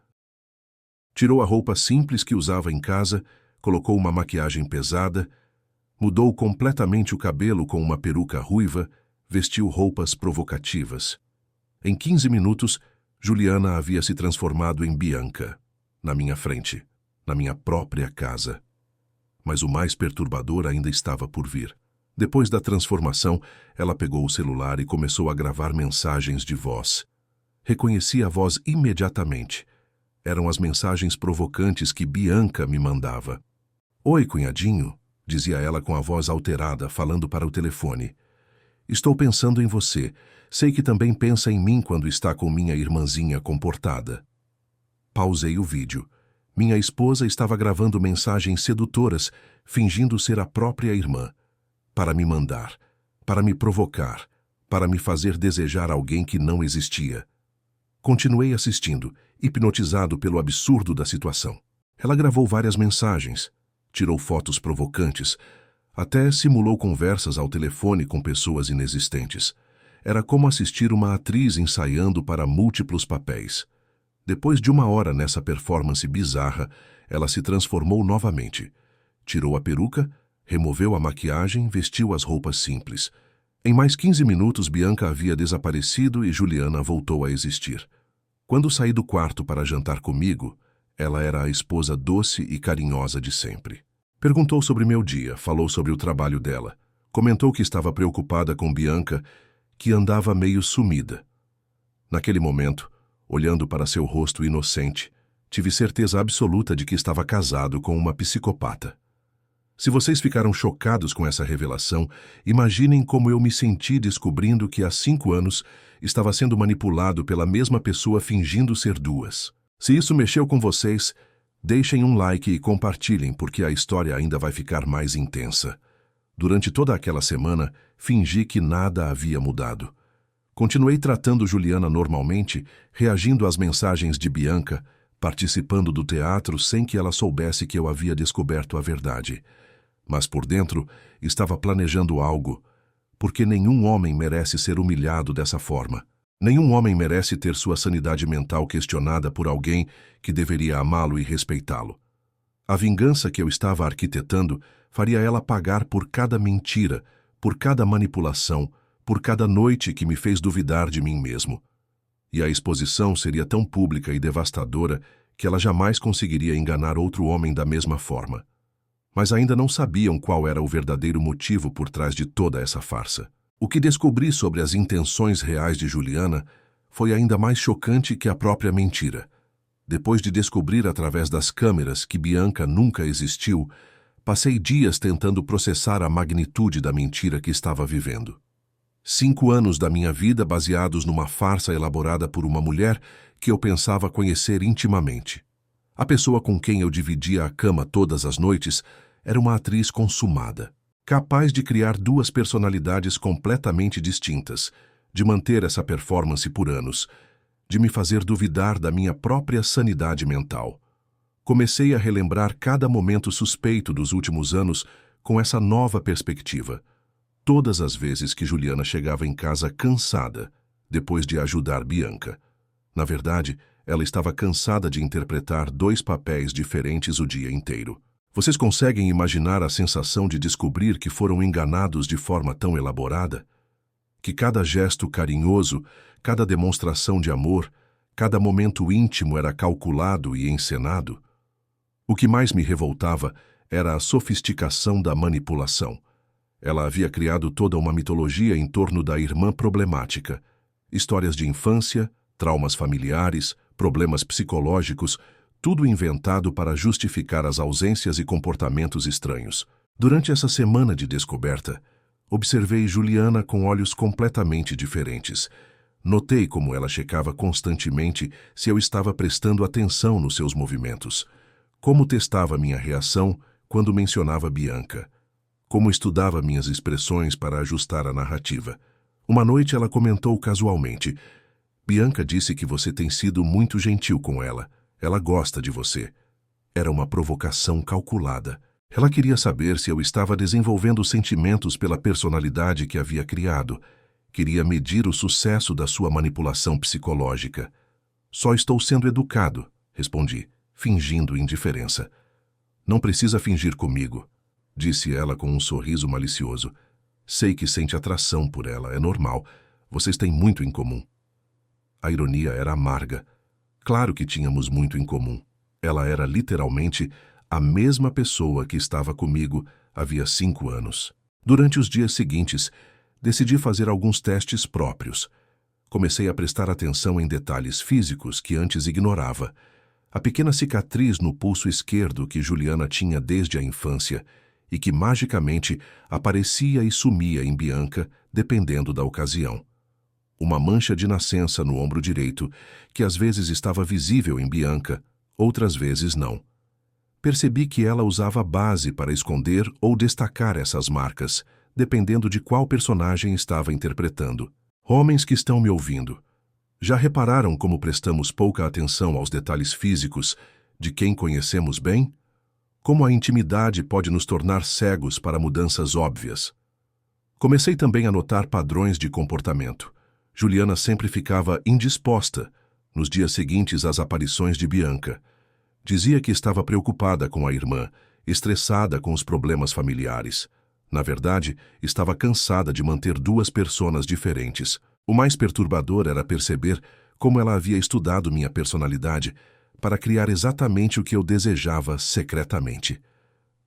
Tirou a roupa simples que usava em casa, colocou uma maquiagem pesada, mudou completamente o cabelo com uma peruca ruiva, vestiu roupas provocativas. Em 15 minutos, Juliana havia se transformado em Bianca, na minha frente, na minha própria casa. Mas o mais perturbador ainda estava por vir. Depois da transformação, ela pegou o celular e começou a gravar mensagens de voz. Reconheci a voz imediatamente. Eram as mensagens provocantes que Bianca me mandava. "Oi, cunhadinho", dizia ela com a voz alterada, falando para o telefone. "Estou pensando em você. Sei que também pensa em mim quando está com minha irmãzinha comportada." Pausei o vídeo. Minha esposa estava gravando mensagens sedutoras, fingindo ser a própria irmã, para me mandar, para me provocar, para me fazer desejar alguém que não existia. Continuei assistindo, hipnotizado pelo absurdo da situação. Ela gravou várias mensagens, tirou fotos provocantes, até simulou conversas ao telefone com pessoas inexistentes. Era como assistir uma atriz ensaiando para múltiplos papéis. Depois de 1 hora nessa performance bizarra, ela se transformou novamente. Tirou a peruca, removeu a maquiagem, vestiu as roupas simples. Em mais 15 minutos, Bianca havia desaparecido e Juliana voltou a existir. Quando saí do quarto para jantar comigo, ela era a esposa doce e carinhosa de sempre. Perguntou sobre meu dia, falou sobre o trabalho dela. Comentou que estava preocupada com Bianca, que andava meio sumida. Naquele momento, olhando para seu rosto inocente, tive certeza absoluta de que estava casado com uma psicopata. Se vocês ficaram chocados com essa revelação, imaginem como eu me senti descobrindo que há 5 anos estava sendo manipulado pela mesma pessoa fingindo ser duas. Se isso mexeu com vocês, deixem um like e compartilhem, porque a história ainda vai ficar mais intensa. Durante toda aquela semana, fingi que nada havia mudado. Continuei tratando Juliana normalmente, reagindo às mensagens de Bianca, participando do teatro sem que ela soubesse que eu havia descoberto a verdade. Mas por dentro, estava planejando algo, porque nenhum homem merece ser humilhado dessa forma. Nenhum homem merece ter sua sanidade mental questionada por alguém que deveria amá-lo e respeitá-lo. A vingança que eu estava arquitetando faria ela pagar por cada mentira, por cada manipulação, por cada noite que me fez duvidar de mim mesmo. E a exposição seria tão pública e devastadora que ela jamais conseguiria enganar outro homem da mesma forma. Mas ainda não sabiam qual era o verdadeiro motivo por trás de toda essa farsa. O que descobri sobre as intenções reais de Juliana foi ainda mais chocante que a própria mentira. Depois de descobrir através das câmeras que Bianca nunca existiu, passei dias tentando processar a magnitude da mentira que estava vivendo. 5 anos da minha vida baseados numa farsa elaborada por uma mulher que eu pensava conhecer intimamente. A pessoa com quem eu dividia a cama todas as noites era uma atriz consumada, capaz de criar 2 personalidades completamente distintas, de manter essa performance por anos, de me fazer duvidar da minha própria sanidade mental. Comecei a relembrar cada momento suspeito dos últimos anos com essa nova perspectiva. Todas as vezes que Juliana chegava em casa cansada, depois de ajudar Bianca. Na verdade, ela estava cansada de interpretar 2 papéis diferentes o dia inteiro. Vocês conseguem imaginar a sensação de descobrir que foram enganados de forma tão elaborada? Que cada gesto carinhoso, cada demonstração de amor, cada momento íntimo era calculado e encenado? O que mais me revoltava era a sofisticação da manipulação. Ela havia criado toda uma mitologia em torno da irmã problemática. Histórias de infância, traumas familiares, problemas psicológicos, tudo inventado para justificar as ausências e comportamentos estranhos. Durante essa semana de descoberta, observei Juliana com olhos completamente diferentes. Notei como ela checava constantemente se eu estava prestando atenção nos seus movimentos. Como testava minha reação quando mencionava Bianca. Como estudava minhas expressões para ajustar a narrativa. Uma noite ela comentou casualmente: Bianca disse que você tem sido muito gentil com ela. Ela gosta de você. Era uma provocação calculada. Ela queria saber se eu estava desenvolvendo sentimentos pela personalidade que havia criado. Queria medir o sucesso da sua manipulação psicológica. Só estou sendo educado, respondi, fingindo indiferença. Não precisa fingir comigo, disse ela com um sorriso malicioso. Sei que sente atração por ela, é normal. Vocês têm muito em comum. A ironia era amarga. Claro que tínhamos muito em comum. Ela era literalmente a mesma pessoa que estava comigo havia 5 anos. Durante os dias seguintes, decidi fazer alguns testes próprios. Comecei a prestar atenção em detalhes físicos que antes ignorava. A pequena cicatriz no pulso esquerdo que Juliana tinha desde a infância e que magicamente aparecia e sumia em Bianca, dependendo da ocasião. Uma mancha de nascença no ombro direito, que às vezes estava visível em Bianca, outras vezes não. Percebi que ela usava base para esconder ou destacar essas marcas, dependendo de qual personagem estava interpretando. Homens que estão me ouvindo, já repararam como prestamos pouca atenção aos detalhes físicos de quem conhecemos bem? Como a intimidade pode nos tornar cegos para mudanças óbvias? Comecei também a notar padrões de comportamento. Juliana sempre ficava indisposta nos dias seguintes às aparições de Bianca. Dizia que estava preocupada com a irmã, estressada com os problemas familiares. Na verdade, estava cansada de manter 2 personas diferentes. O mais perturbador era perceber como ela havia estudado minha personalidade para criar exatamente o que eu desejava secretamente.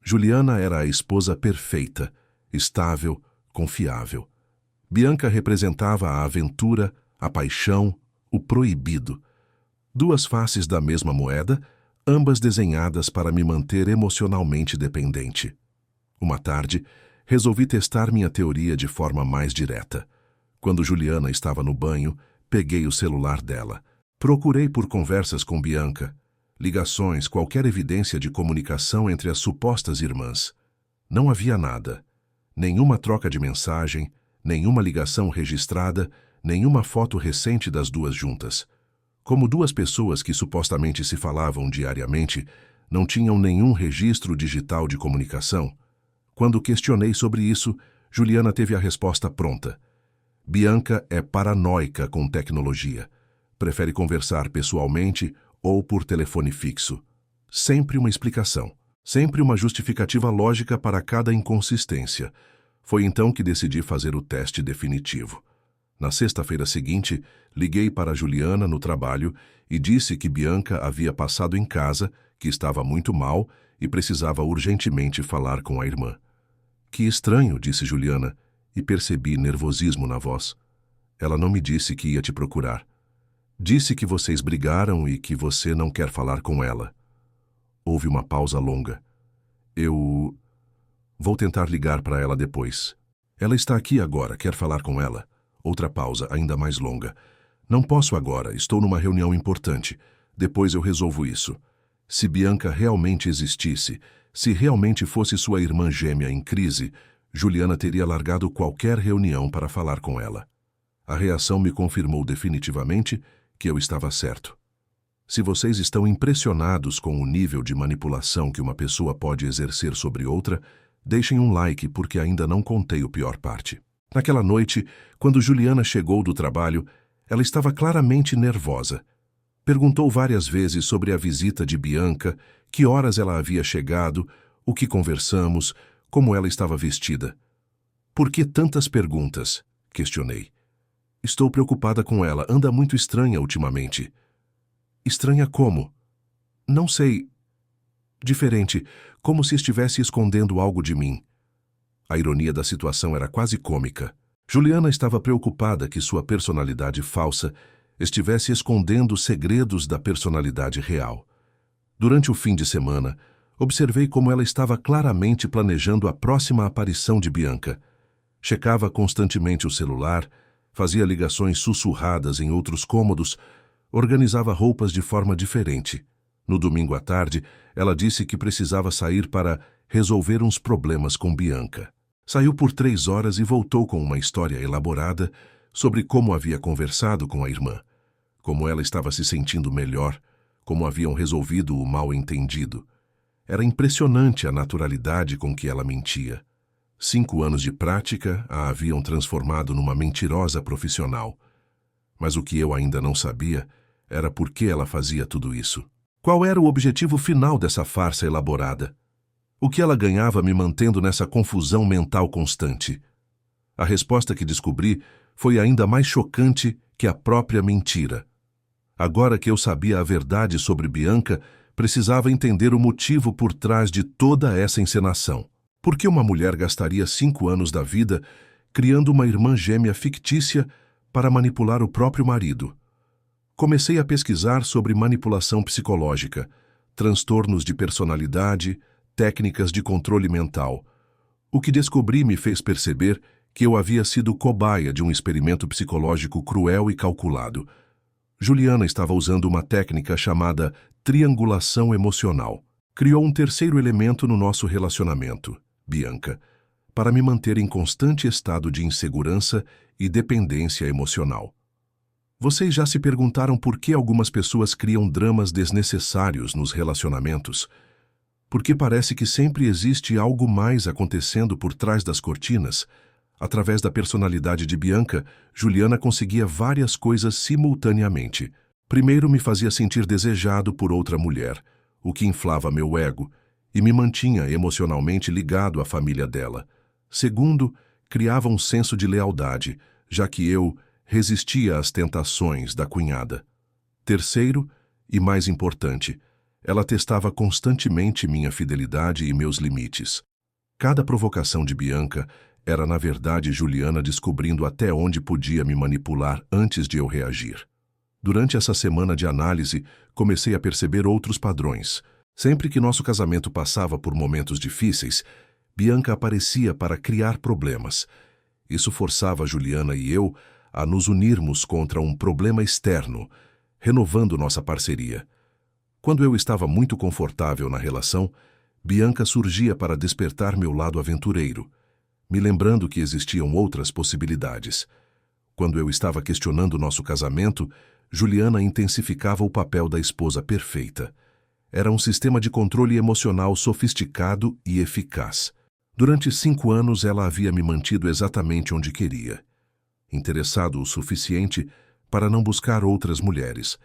Juliana era a esposa perfeita, estável, confiável. Bianca representava a aventura, a paixão, o proibido. 2 faces da mesma moeda, ambas desenhadas para me manter emocionalmente dependente. Uma tarde, resolvi testar minha teoria de forma mais direta. Quando Juliana estava no banho, peguei o celular dela. Procurei por conversas com Bianca, ligações, qualquer evidência de comunicação entre as supostas irmãs. Não havia nada. Nenhuma troca de mensagem, nenhuma ligação registrada, nenhuma foto recente das 2 juntas. Como 2 pessoas que supostamente se falavam diariamente, não tinham nenhum registro digital de comunicação. Quando questionei sobre isso, Juliana teve a resposta pronta. Bianca é paranoica com tecnologia. Prefere conversar pessoalmente ou por telefone fixo. Sempre uma explicação. Sempre uma justificativa lógica para cada inconsistência. Foi então que decidi fazer o teste definitivo. Na sexta-feira seguinte, liguei para Juliana no trabalho e disse que Bianca havia passado em casa, que estava muito mal e precisava urgentemente falar com a irmã. Que estranho, disse Juliana, e percebi nervosismo na voz. Ela não me disse que ia te procurar. Disse que vocês brigaram e que você não quer falar com ela. Houve uma pausa longa. Vou tentar ligar para ela depois. Ela está aqui agora, quer falar com ela? Outra pausa, ainda mais longa. Não posso agora, estou numa reunião importante. Depois eu resolvo isso. Se Bianca realmente existisse, se realmente fosse sua irmã gêmea em crise, Juliana teria largado qualquer reunião para falar com ela. A reação me confirmou definitivamente que eu estava certo. Se vocês estão impressionados com o nível de manipulação que uma pessoa pode exercer sobre outra, deixem um like porque ainda não contei o pior parte. Naquela noite, quando Juliana chegou do trabalho, ela estava claramente nervosa. Perguntou várias vezes sobre a visita de Bianca, que horas ela havia chegado, o que conversamos, como ela estava vestida. Por que tantas perguntas? Questionei. Estou preocupada com ela, anda muito estranha ultimamente. Estranha como? Não sei. Diferente, como se estivesse escondendo algo de mim. A ironia da situação era quase cômica. Juliana estava preocupada que sua personalidade falsa estivesse escondendo segredos da personalidade real. Durante o fim de semana, observei como ela estava claramente planejando a próxima aparição de Bianca. Checava constantemente o celular, fazia ligações sussurradas em outros cômodos, organizava roupas de forma diferente. No domingo à tarde, ela disse que precisava sair para resolver uns problemas com Bianca. Saiu por 3 horas e voltou com uma história elaborada sobre como havia conversado com a irmã, como ela estava se sentindo melhor, como haviam resolvido o mal-entendido. Era impressionante a naturalidade com que ela mentia. 5 anos de prática a haviam transformado numa mentirosa profissional. Mas o que eu ainda não sabia era por que ela fazia tudo isso. Qual era o objetivo final dessa farsa elaborada? O que ela ganhava me mantendo nessa confusão mental constante? A resposta que descobri foi ainda mais chocante que a própria mentira. Agora que eu sabia a verdade sobre Bianca, precisava entender o motivo por trás de toda essa encenação. Por que uma mulher gastaria 5 anos da vida criando uma irmã gêmea fictícia para manipular o próprio marido? Comecei a pesquisar sobre manipulação psicológica, transtornos de personalidade, técnicas de controle mental. O que descobri me fez perceber que eu havia sido cobaia de um experimento psicológico cruel e calculado. Juliana estava usando uma técnica chamada triangulação emocional. Criou um terceiro elemento no nosso relacionamento, Bianca, para me manter em constante estado de insegurança e dependência emocional. Vocês já se perguntaram por que algumas pessoas criam dramas desnecessários nos relacionamentos? Porque parece que sempre existe algo mais acontecendo por trás das cortinas. Através da personalidade de Bianca, Juliana conseguia várias coisas simultaneamente. Primeiro, me fazia sentir desejado por outra mulher, o que inflava meu ego, e me mantinha emocionalmente ligado à família dela. Segundo, criava um senso de lealdade, já que eu resistia às tentações da cunhada. Terceiro, e mais importante, ela testava constantemente minha fidelidade e meus limites. Cada provocação de Bianca era, na verdade, Juliana descobrindo até onde podia me manipular antes de eu reagir. Durante essa semana de análise, comecei a perceber outros padrões. Sempre que nosso casamento passava por momentos difíceis, Bianca aparecia para criar problemas. Isso forçava Juliana e eu a nos unirmos contra um problema externo, renovando nossa parceria. Quando eu estava muito confortável na relação, Bianca surgia para despertar meu lado aventureiro, me lembrando que existiam outras possibilidades. Quando eu estava questionando nosso casamento, Juliana intensificava o papel da esposa perfeita. Era um sistema de controle emocional sofisticado e eficaz. Durante 5 anos ela havia me mantido exatamente onde queria, interessado o suficiente para não buscar outras mulheres,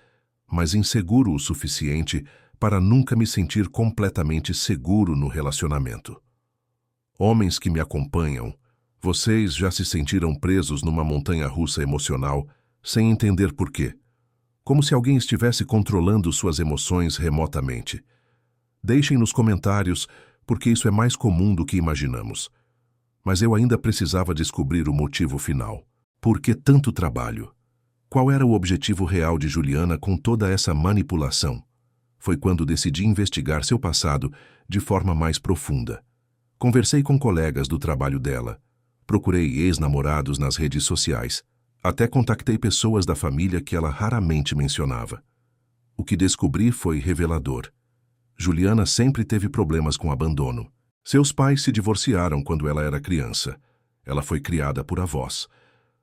mas inseguro o suficiente para nunca me sentir completamente seguro no relacionamento. Homens que me acompanham, vocês já se sentiram presos numa montanha-russa emocional sem entender por quê, como se alguém estivesse controlando suas emoções remotamente. Deixem nos comentários, porque isso é mais comum do que imaginamos. Mas eu ainda precisava descobrir o motivo final. Por que tanto trabalho? Qual era o objetivo real de Juliana com toda essa manipulação? Foi quando decidi investigar seu passado de forma mais profunda. Conversei com colegas do trabalho dela. Procurei ex-namorados nas redes sociais. Até contactei pessoas da família que ela raramente mencionava. O que descobri foi revelador. Juliana sempre teve problemas com abandono. Seus pais se divorciaram quando ela era criança. Ela foi criada por avós.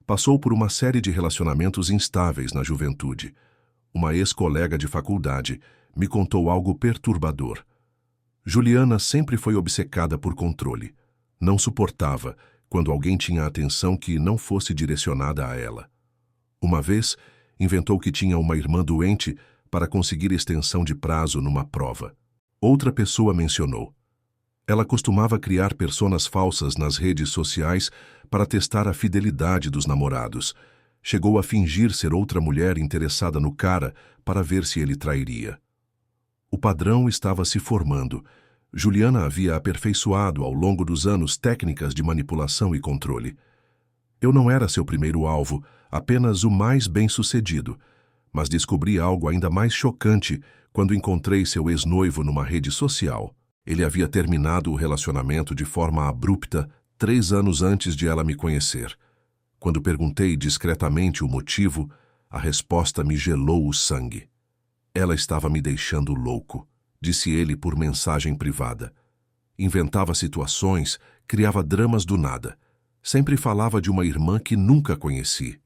Passou por uma série de relacionamentos instáveis na juventude. Uma ex-colega de faculdade me contou algo perturbador. Juliana sempre foi obcecada por controle. Não suportava quando alguém tinha atenção que não fosse direcionada a ela. Uma vez, inventou que tinha uma irmã doente para conseguir extensão de prazo numa prova. Outra pessoa mencionou: ela costumava criar personas falsas nas redes sociais para testar a fidelidade dos namorados. Chegou a fingir ser outra mulher interessada no cara para ver se ele trairia. O padrão estava se formando. Juliana havia aperfeiçoado ao longo dos anos técnicas de manipulação e controle. Eu não era seu primeiro alvo, apenas o mais bem-sucedido, mas descobri algo ainda mais chocante quando encontrei seu ex-noivo numa rede social. Ele havia terminado o relacionamento de forma abrupta 3 anos antes de ela me conhecer. Quando perguntei discretamente o motivo, a resposta me gelou o sangue. Ela estava me deixando louco, disse ele por mensagem privada. Inventava situações, criava dramas do nada. Sempre falava de uma irmã que nunca conheci.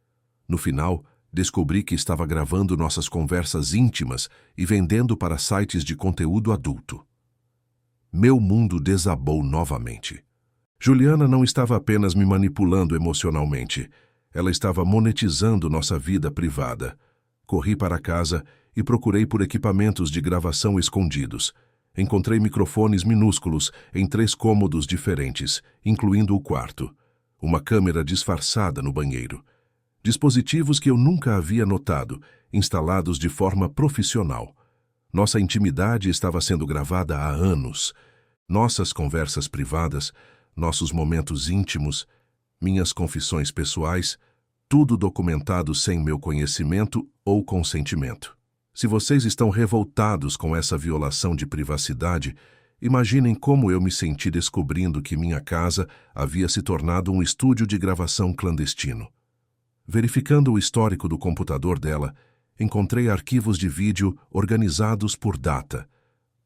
No final, descobri que estava gravando nossas conversas íntimas e vendendo para sites de conteúdo adulto. Meu mundo desabou novamente. Juliana não estava apenas me manipulando emocionalmente. Ela estava monetizando nossa vida privada. Corri para casa e procurei por equipamentos de gravação escondidos. Encontrei microfones minúsculos em 3 cômodos diferentes, incluindo o quarto. Uma câmera disfarçada no banheiro. Dispositivos que eu nunca havia notado, instalados de forma profissional. Nossa intimidade estava sendo gravada há anos. Nossas conversas privadas, nossos momentos íntimos, minhas confissões pessoais, tudo documentado sem meu conhecimento ou consentimento. Se vocês estão revoltados com essa violação de privacidade, imaginem como eu me senti descobrindo que minha casa havia se tornado um estúdio de gravação clandestino. Verificando o histórico do computador dela, encontrei arquivos de vídeo organizados por data.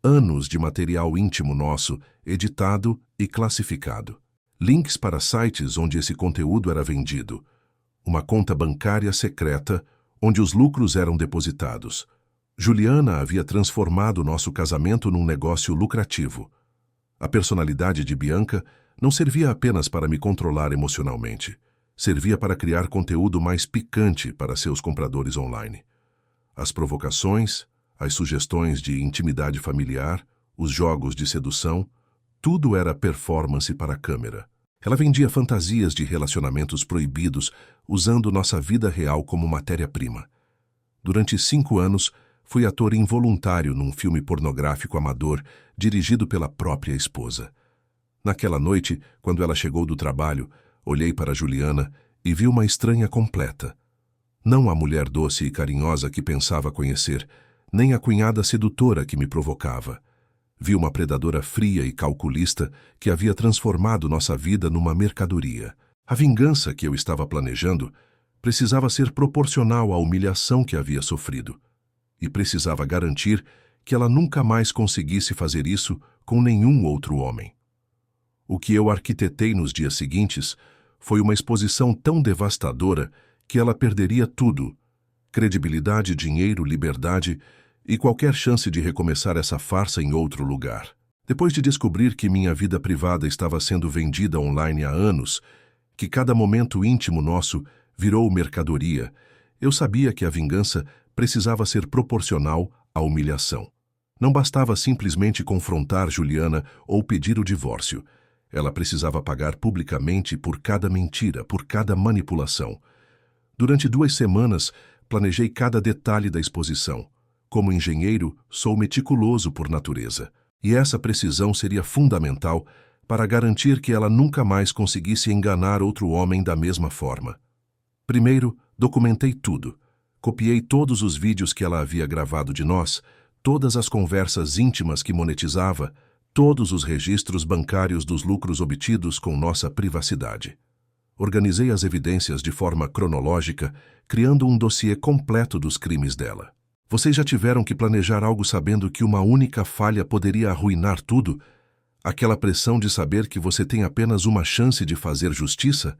Anos de material íntimo nosso, editado e classificado. Links para sites onde esse conteúdo era vendido. Uma conta bancária secreta, onde os lucros eram depositados. Juliana havia transformado nosso casamento num negócio lucrativo. A personalidade de Bianca não servia apenas para me controlar emocionalmente. Servia para criar conteúdo mais picante para seus compradores online. As provocações, as sugestões de intimidade familiar, os jogos de sedução, tudo era performance para a câmera. Ela vendia fantasias de relacionamentos proibidos, usando nossa vida real como matéria-prima. Durante 5 anos, fui ator involuntário num filme pornográfico amador, dirigido pela própria esposa. Naquela noite, quando ela chegou do trabalho, olhei para Juliana e vi uma estranha completa. Não a mulher doce e carinhosa que pensava conhecer, nem a cunhada sedutora que me provocava. Vi uma predadora fria e calculista que havia transformado nossa vida numa mercadoria. A vingança que eu estava planejando precisava ser proporcional à humilhação que havia sofrido. E precisava garantir que ela nunca mais conseguisse fazer isso com nenhum outro homem. O que eu arquitetei nos dias seguintes foi uma exposição tão devastadora que ela perderia tudo: credibilidade, dinheiro, liberdade e qualquer chance de recomeçar essa farsa em outro lugar. Depois de descobrir que minha vida privada estava sendo vendida online há anos, que cada momento íntimo nosso virou mercadoria, eu sabia que a vingança precisava ser proporcional à humilhação. Não bastava simplesmente confrontar Juliana ou pedir o divórcio. Ela precisava pagar publicamente por cada mentira, por cada manipulação. Durante 2 semanas, planejei cada detalhe da exposição. Como engenheiro, sou meticuloso por natureza, e essa precisão seria fundamental para garantir que ela nunca mais conseguisse enganar outro homem da mesma forma. Primeiro, documentei tudo. Copiei todos os vídeos que ela havia gravado de nós, todas as conversas íntimas que monetizava, todos os registros bancários dos lucros obtidos com nossa privacidade. Organizei as evidências de forma cronológica, criando um dossiê completo dos crimes dela. Vocês já tiveram que planejar algo sabendo que uma única falha poderia arruinar tudo? Aquela pressão de saber que você tem apenas uma chance de fazer justiça?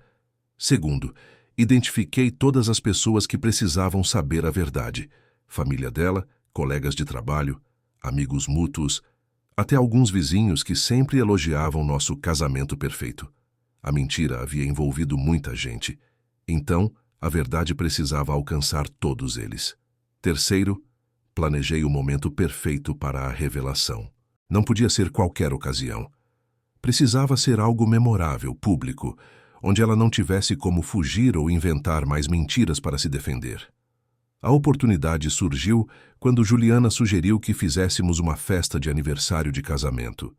Segundo, identifiquei todas as pessoas que precisavam saber a verdade. Família dela, colegas de trabalho, amigos mútuos, até alguns vizinhos que sempre elogiavam nosso casamento perfeito. A mentira havia envolvido muita gente. Então, a verdade precisava alcançar todos eles. Terceiro, planejei o momento perfeito para a revelação. Não podia ser qualquer ocasião. Precisava ser algo memorável, público, onde ela não tivesse como fugir ou inventar mais mentiras para se defender. A oportunidade surgiu quando Juliana sugeriu que fizéssemos uma festa de aniversário de casamento.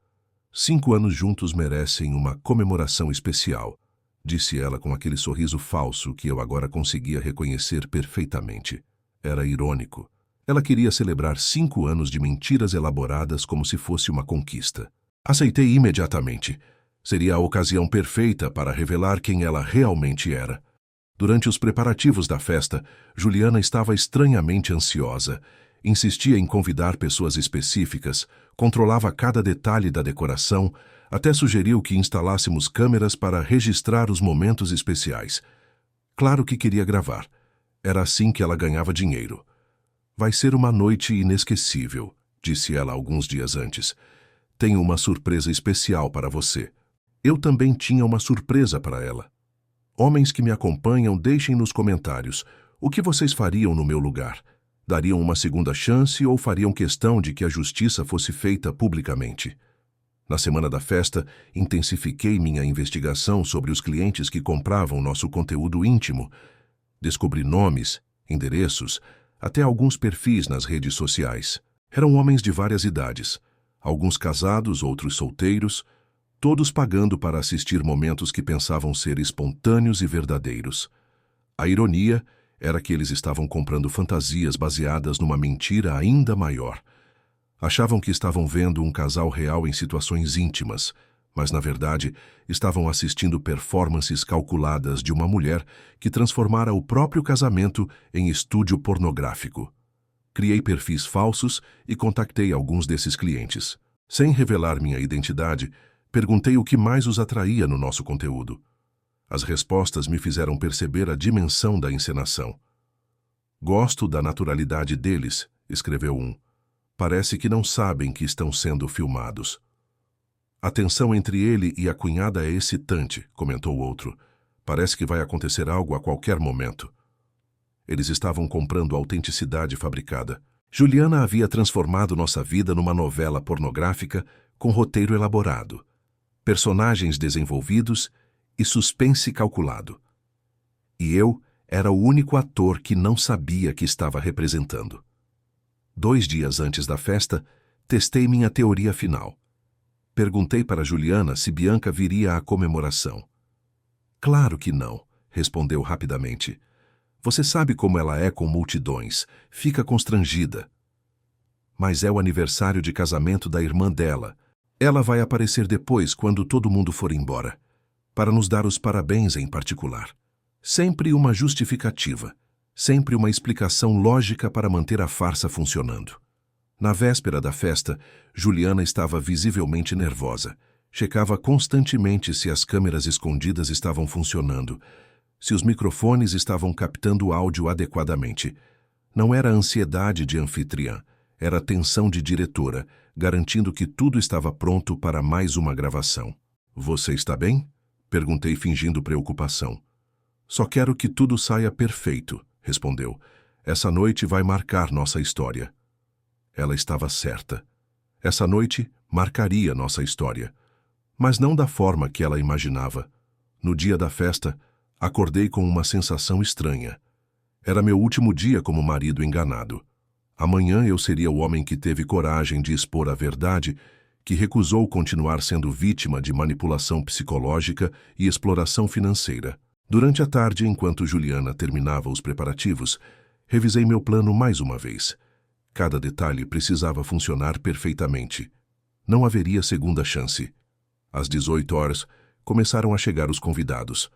5 anos juntos merecem uma comemoração especial, disse ela com aquele sorriso falso que eu agora conseguia reconhecer perfeitamente. Era irônico. Ela queria celebrar 5 anos de mentiras elaboradas como se fosse uma conquista. Aceitei imediatamente. Seria a ocasião perfeita para revelar quem ela realmente era. Durante os preparativos da festa, Juliana estava estranhamente ansiosa. Insistia em convidar pessoas específicas, controlava cada detalhe da decoração, até sugeriu que instalássemos câmeras para registrar os momentos especiais. Claro que queria gravar. Era assim que ela ganhava dinheiro. Vai ser uma noite inesquecível, disse ela alguns dias antes. Tenho uma surpresa especial para você. Eu também tinha uma surpresa para ela. Homens que me acompanham, deixem nos comentários. O que vocês fariam no meu lugar? Dariam uma segunda chance ou fariam questão de que a justiça fosse feita publicamente? Na semana da festa, intensifiquei minha investigação sobre os clientes que compravam nosso conteúdo íntimo. Descobri nomes, endereços, até alguns perfis nas redes sociais. Eram homens de várias idades, alguns casados, outros solteiros, todos pagando para assistir momentos que pensavam ser espontâneos e verdadeiros. A ironia era que eles estavam comprando fantasias baseadas numa mentira ainda maior. Achavam que estavam vendo um casal real em situações íntimas, mas, na verdade, estavam assistindo performances calculadas de uma mulher que transformara o próprio casamento em estúdio pornográfico. Criei perfis falsos e contactei alguns desses clientes. Sem revelar minha identidade, perguntei o que mais os atraía no nosso conteúdo. As respostas me fizeram perceber a dimensão da encenação. Gosto da naturalidade deles, escreveu um. Parece que não sabem que estão sendo filmados. A tensão entre ele e a cunhada é excitante, comentou outro. Parece que vai acontecer algo a qualquer momento. Eles estavam comprando autenticidade fabricada. Juliana havia transformado nossa vida numa novela pornográfica com roteiro elaborado, personagens desenvolvidos e suspense calculado. E eu era o único ator que não sabia que estava representando. 2 dias antes da festa, testei minha teoria final. Perguntei para Juliana se Bianca viria à comemoração. Claro que não, respondeu rapidamente. Você sabe como ela é com multidões, fica constrangida. Mas é o aniversário de casamento da irmã dela. Ela vai aparecer depois, quando todo mundo for embora, para nos dar os parabéns em particular. Sempre uma justificativa, sempre uma explicação lógica para manter a farsa funcionando. Na véspera da festa, Juliana estava visivelmente nervosa. Checava constantemente se as câmeras escondidas estavam funcionando, se os microfones estavam captando o áudio adequadamente. Não era ansiedade de anfitriã, era tensão de diretora, garantindo que tudo estava pronto para mais uma gravação. Você está bem? Perguntei fingindo preocupação. Só quero que tudo saia perfeito, respondeu. Essa noite vai marcar nossa história. Ela estava certa. Essa noite marcaria nossa história. Mas não da forma que ela imaginava. No dia da festa, acordei com uma sensação estranha. Era meu último dia como marido enganado. Amanhã eu seria o homem que teve coragem de expor a verdade, que recusou continuar sendo vítima de manipulação psicológica e exploração financeira. Durante a tarde, enquanto Juliana terminava os preparativos, revisei meu plano mais uma vez. Cada detalhe precisava funcionar perfeitamente. Não haveria segunda chance. Às 18 horas, começaram a chegar os convidados.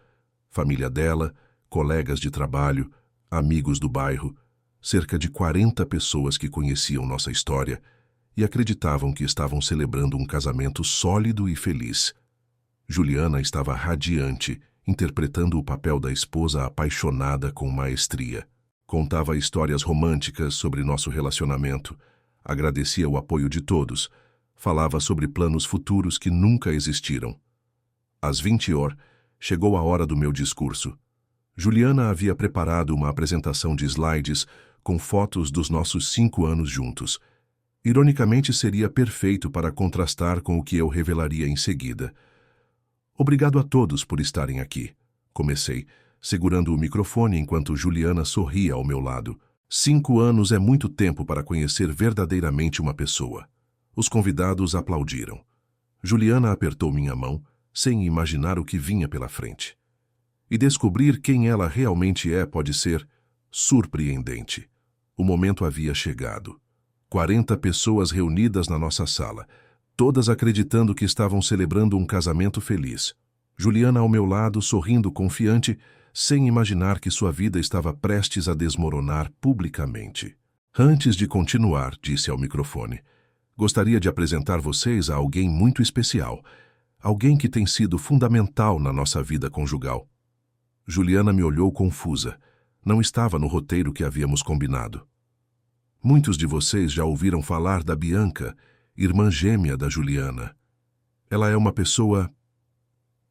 Família dela, colegas de trabalho, amigos do bairro, cerca de 40 pessoas que conheciam nossa história e acreditavam que estavam celebrando um casamento sólido e feliz. Juliana estava radiante, interpretando o papel da esposa apaixonada com maestria. Contava histórias românticas sobre nosso relacionamento, agradecia o apoio de todos, falava sobre planos futuros que nunca existiram. Às 20h, chegou a hora do meu discurso. Juliana havia preparado uma apresentação de slides com fotos dos nossos 5 anos juntos. Ironicamente, seria perfeito para contrastar com o que eu revelaria em seguida. Obrigado a todos por estarem aqui, comecei, segurando o microfone enquanto Juliana sorria ao meu lado. 5 anos é muito tempo para conhecer verdadeiramente uma pessoa. Os convidados aplaudiram. Juliana apertou minha mão, sem imaginar o que vinha pela frente. E descobrir quem ela realmente é pode ser surpreendente. O momento havia chegado. 40 pessoas reunidas na nossa sala, todas acreditando que estavam celebrando um casamento feliz. Juliana ao meu lado, sorrindo confiante, sem imaginar que sua vida estava prestes a desmoronar publicamente. Antes de continuar, disse ao microfone, gostaria de apresentar vocês a alguém muito especial, alguém que tem sido fundamental na nossa vida conjugal. Juliana me olhou confusa. Não estava no roteiro que havíamos combinado. Muitos de vocês já ouviram falar da Bianca, irmã gêmea da Juliana. Ela é uma pessoa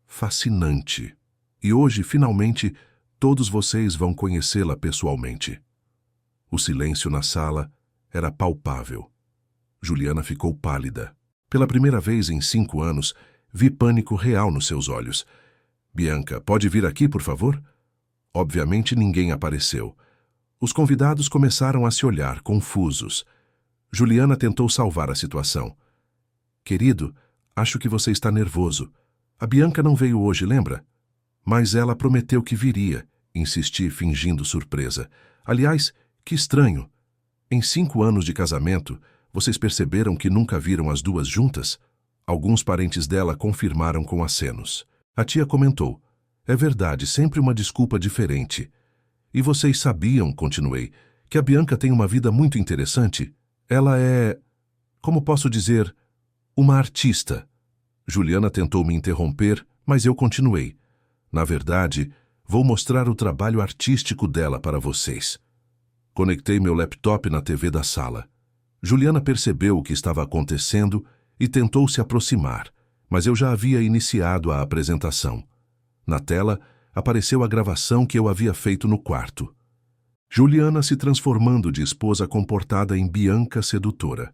fascinante. E hoje, finalmente, todos vocês vão conhecê-la pessoalmente. O silêncio na sala era palpável. Juliana ficou pálida. Pela primeira vez em 5 anos, vi pânico real nos seus olhos. Bianca, pode vir aqui, por favor? Obviamente ninguém apareceu. Os convidados começaram a se olhar, confusos. Juliana tentou salvar a situação. Querido, acho que você está nervoso. A Bianca não veio hoje, lembra? Mas ela prometeu que viria, insisti, fingindo surpresa. Aliás, que estranho. Em 5 anos de casamento, vocês perceberam que nunca viram as duas juntas? Alguns parentes dela confirmaram com acenos. A tia comentou. É verdade, sempre uma desculpa diferente. E vocês sabiam, continuei, que a Bianca tem uma vida muito interessante? Ela é, como posso dizer, uma artista. Juliana tentou me interromper, mas eu continuei. Na verdade, vou mostrar o trabalho artístico dela para vocês. Conectei meu laptop na TV da sala. Juliana percebeu o que estava acontecendo e tentou se aproximar, mas eu já havia iniciado a apresentação. Na tela, apareceu a gravação que eu havia feito no quarto. Juliana se transformando de esposa comportada em Bianca sedutora,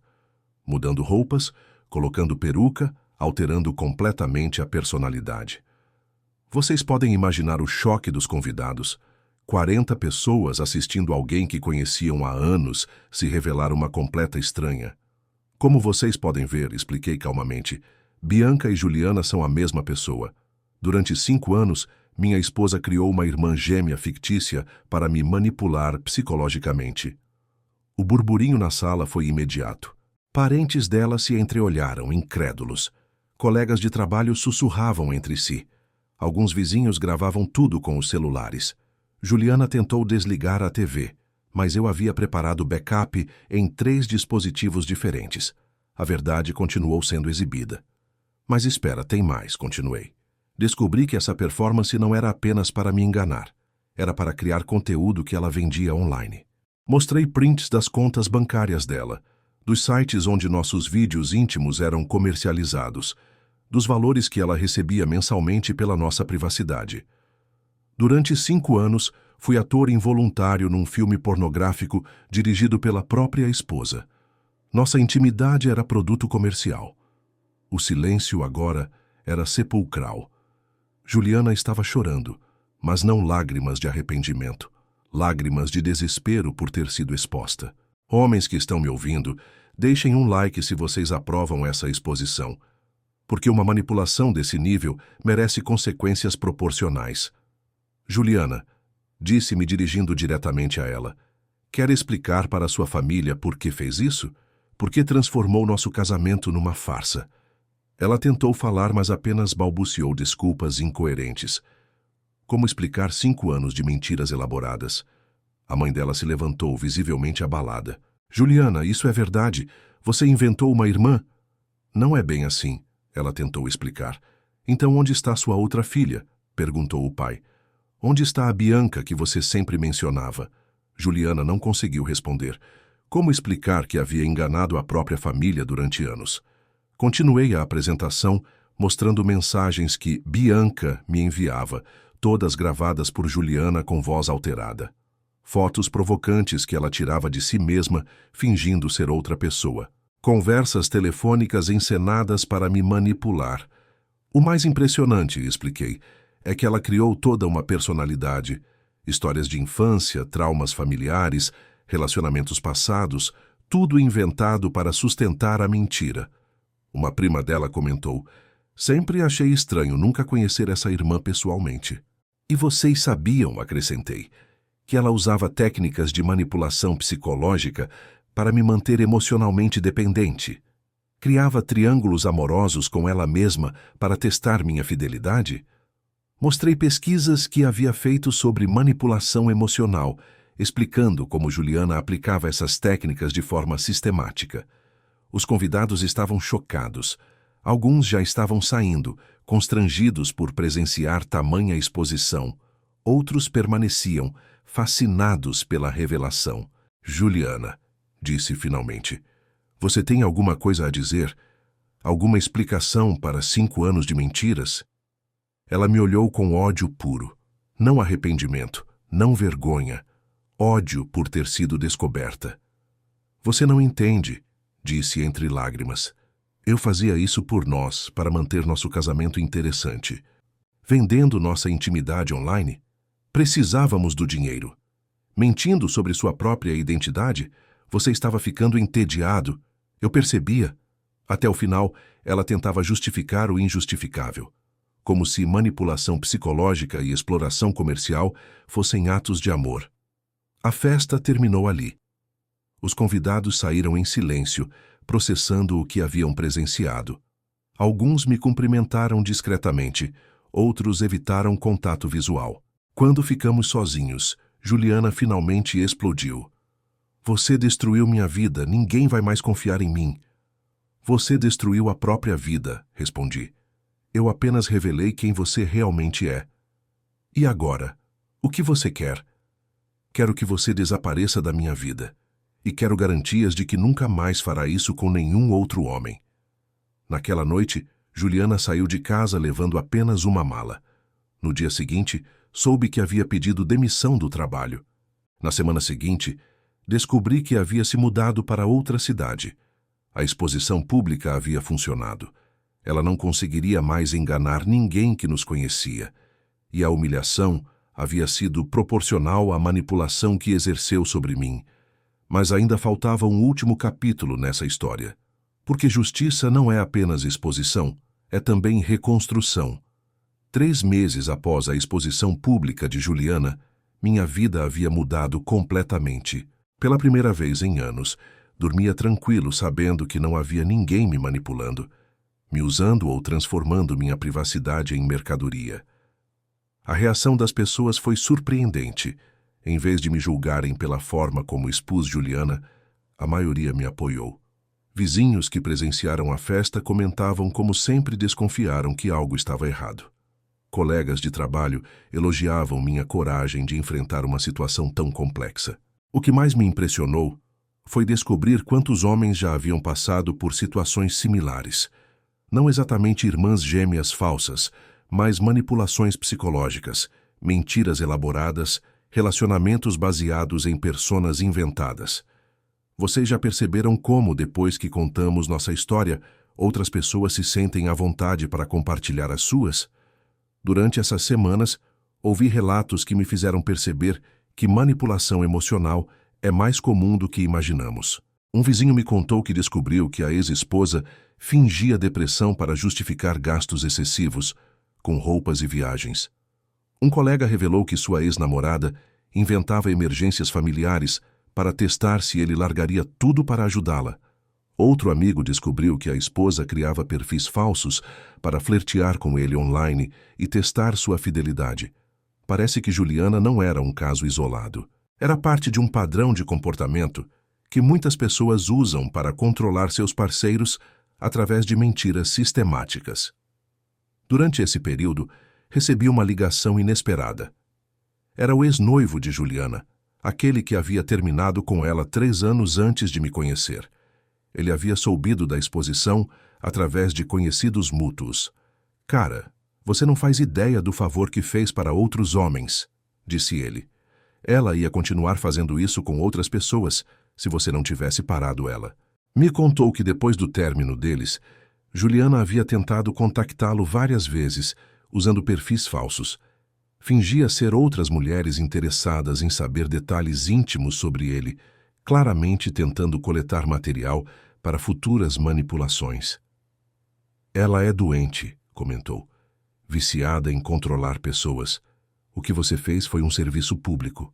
mudando roupas, colocando peruca, alterando completamente a personalidade. Vocês podem imaginar o choque dos convidados. 40 pessoas assistindo alguém que conheciam há anos se revelar uma completa estranha. Como vocês podem ver, expliquei calmamente, Bianca e Juliana são a mesma pessoa. Durante 5 anos, minha esposa criou uma irmã gêmea fictícia para me manipular psicologicamente. O burburinho na sala foi imediato. Parentes dela se entreolharam, incrédulos. Colegas de trabalho sussurravam entre si. Alguns vizinhos gravavam tudo com os celulares. Juliana tentou desligar a TV, mas eu havia preparado backup em 3 dispositivos diferentes. A verdade continuou sendo exibida. Mas espera, tem mais, continuei. Descobri que essa performance não era apenas para me enganar. Era para criar conteúdo que ela vendia online. Mostrei prints das contas bancárias dela, dos sites onde nossos vídeos íntimos eram comercializados, dos valores que ela recebia mensalmente pela nossa privacidade. Durante 5 anos, fui ator involuntário num filme pornográfico dirigido pela própria esposa. Nossa intimidade era produto comercial. O silêncio agora era sepulcral. Juliana estava chorando, mas não lágrimas de arrependimento, lágrimas de desespero por ter sido exposta. Homens que estão me ouvindo, deixem um like se vocês aprovam essa exposição, porque uma manipulação desse nível merece consequências proporcionais. Juliana, disse-me dirigindo diretamente a ela, quer explicar para sua família por que fez isso? Por que transformou nosso casamento numa farsa? Ela tentou falar, mas apenas balbuciou desculpas incoerentes. Como explicar 5 anos de mentiras elaboradas? A mãe dela se levantou, visivelmente abalada. Juliana, isso é verdade. Você inventou uma irmã? Não é bem assim, ela tentou explicar. Então onde está sua outra filha? Perguntou o pai. Onde está a Bianca que você sempre mencionava? Juliana não conseguiu responder. Como explicar que havia enganado a própria família durante anos? Continuei a apresentação, mostrando mensagens que Bianca me enviava, todas gravadas por Juliana com voz alterada. Fotos provocantes que ela tirava de si mesma, fingindo ser outra pessoa. Conversas telefônicas encenadas para me manipular. O mais impressionante, expliquei, é que ela criou toda uma personalidade. Histórias de infância, traumas familiares, relacionamentos passados, tudo inventado para sustentar a mentira. Uma prima dela comentou: sempre achei estranho nunca conhecer essa irmã pessoalmente. E vocês sabiam, acrescentei, que ela usava técnicas de manipulação psicológica para me manter emocionalmente dependente. Criava triângulos amorosos com ela mesma para testar minha fidelidade? Mostrei pesquisas que havia feito sobre manipulação emocional, explicando como Juliana aplicava essas técnicas de forma sistemática. Os convidados estavam chocados. Alguns já estavam saindo, constrangidos por presenciar tamanha exposição. Outros permaneciam, fascinados pela revelação. Juliana, disse finalmente, você tem alguma coisa a dizer? Alguma explicação para 5 anos de mentiras? Ela me olhou com ódio puro. Não arrependimento, não vergonha. Ódio por ter sido descoberta. Você não entende, disse entre lágrimas. Eu fazia isso por nós, para manter nosso casamento interessante. Vendendo nossa intimidade online, precisávamos do dinheiro. Mentindo sobre sua própria identidade, você estava ficando entediado. Eu percebia. Até o final, ela tentava justificar o injustificável. Como se manipulação psicológica e exploração comercial fossem atos de amor. A festa terminou ali. Os convidados saíram em silêncio, processando o que haviam presenciado. Alguns me cumprimentaram discretamente, outros evitaram contato visual. Quando ficamos sozinhos, Juliana finalmente explodiu. Você destruiu minha vida, ninguém vai mais confiar em mim. Você destruiu a própria vida, respondi. Eu apenas revelei quem você realmente é. E agora? O que você quer? Quero que você desapareça da minha vida. E quero garantias de que nunca mais fará isso com nenhum outro homem. Naquela noite, Juliana saiu de casa levando apenas uma mala. No dia seguinte, soube que havia pedido demissão do trabalho. Na semana seguinte, descobri que havia se mudado para outra cidade. A exposição pública havia funcionado. Ela não conseguiria mais enganar ninguém que nos conhecia. E a humilhação havia sido proporcional à manipulação que exerceu sobre mim. Mas ainda faltava um último capítulo nessa história. Porque justiça não é apenas exposição, é também reconstrução. 3 meses após a exposição pública de Juliana, minha vida havia mudado completamente. Pela primeira vez em anos, dormia tranquilo sabendo que não havia ninguém me manipulando, me usando ou transformando minha privacidade em mercadoria. A reação das pessoas foi surpreendente. Em vez de me julgarem pela forma como expus Juliana, a maioria me apoiou. Vizinhos que presenciaram a festa comentavam como sempre desconfiaram que algo estava errado. Colegas de trabalho elogiavam minha coragem de enfrentar uma situação tão complexa. O que mais me impressionou foi descobrir quantos homens já haviam passado por situações similares. Não exatamente irmãs gêmeas falsas, mas manipulações psicológicas, mentiras elaboradas, relacionamentos baseados em personas inventadas. Vocês já perceberam como, depois que contamos nossa história, outras pessoas se sentem à vontade para compartilhar as suas? Durante essas semanas, ouvi relatos que me fizeram perceber que manipulação emocional é mais comum do que imaginamos. Um vizinho me contou que descobriu que a ex-esposa fingia depressão para justificar gastos excessivos, com roupas e viagens. Um colega revelou que sua ex-namorada inventava emergências familiares para testar se ele largaria tudo para ajudá-la. Outro amigo descobriu que a esposa criava perfis falsos para flertear com ele online e testar sua fidelidade. Parece que Juliana não era um caso isolado. Era parte de um padrão de comportamento que muitas pessoas usam para controlar seus parceiros através de mentiras sistemáticas. Durante esse período, recebi uma ligação inesperada. Era o ex-noivo de Juliana, aquele que havia terminado com ela 3 anos antes de me conhecer. Ele havia soubido da exposição através de conhecidos mútuos. "Cara, você não faz ideia do favor que fez para outros homens", disse ele. "Ela ia continuar fazendo isso com outras pessoas se você não tivesse parado ela." Me contou que depois do término deles, Juliana havia tentado contactá-lo várias vezes, usando perfis falsos. Fingia ser outras mulheres interessadas em saber detalhes íntimos sobre ele, claramente tentando coletar material para futuras manipulações. "Ela é doente", comentou, "viciada em controlar pessoas. O que você fez foi um serviço público."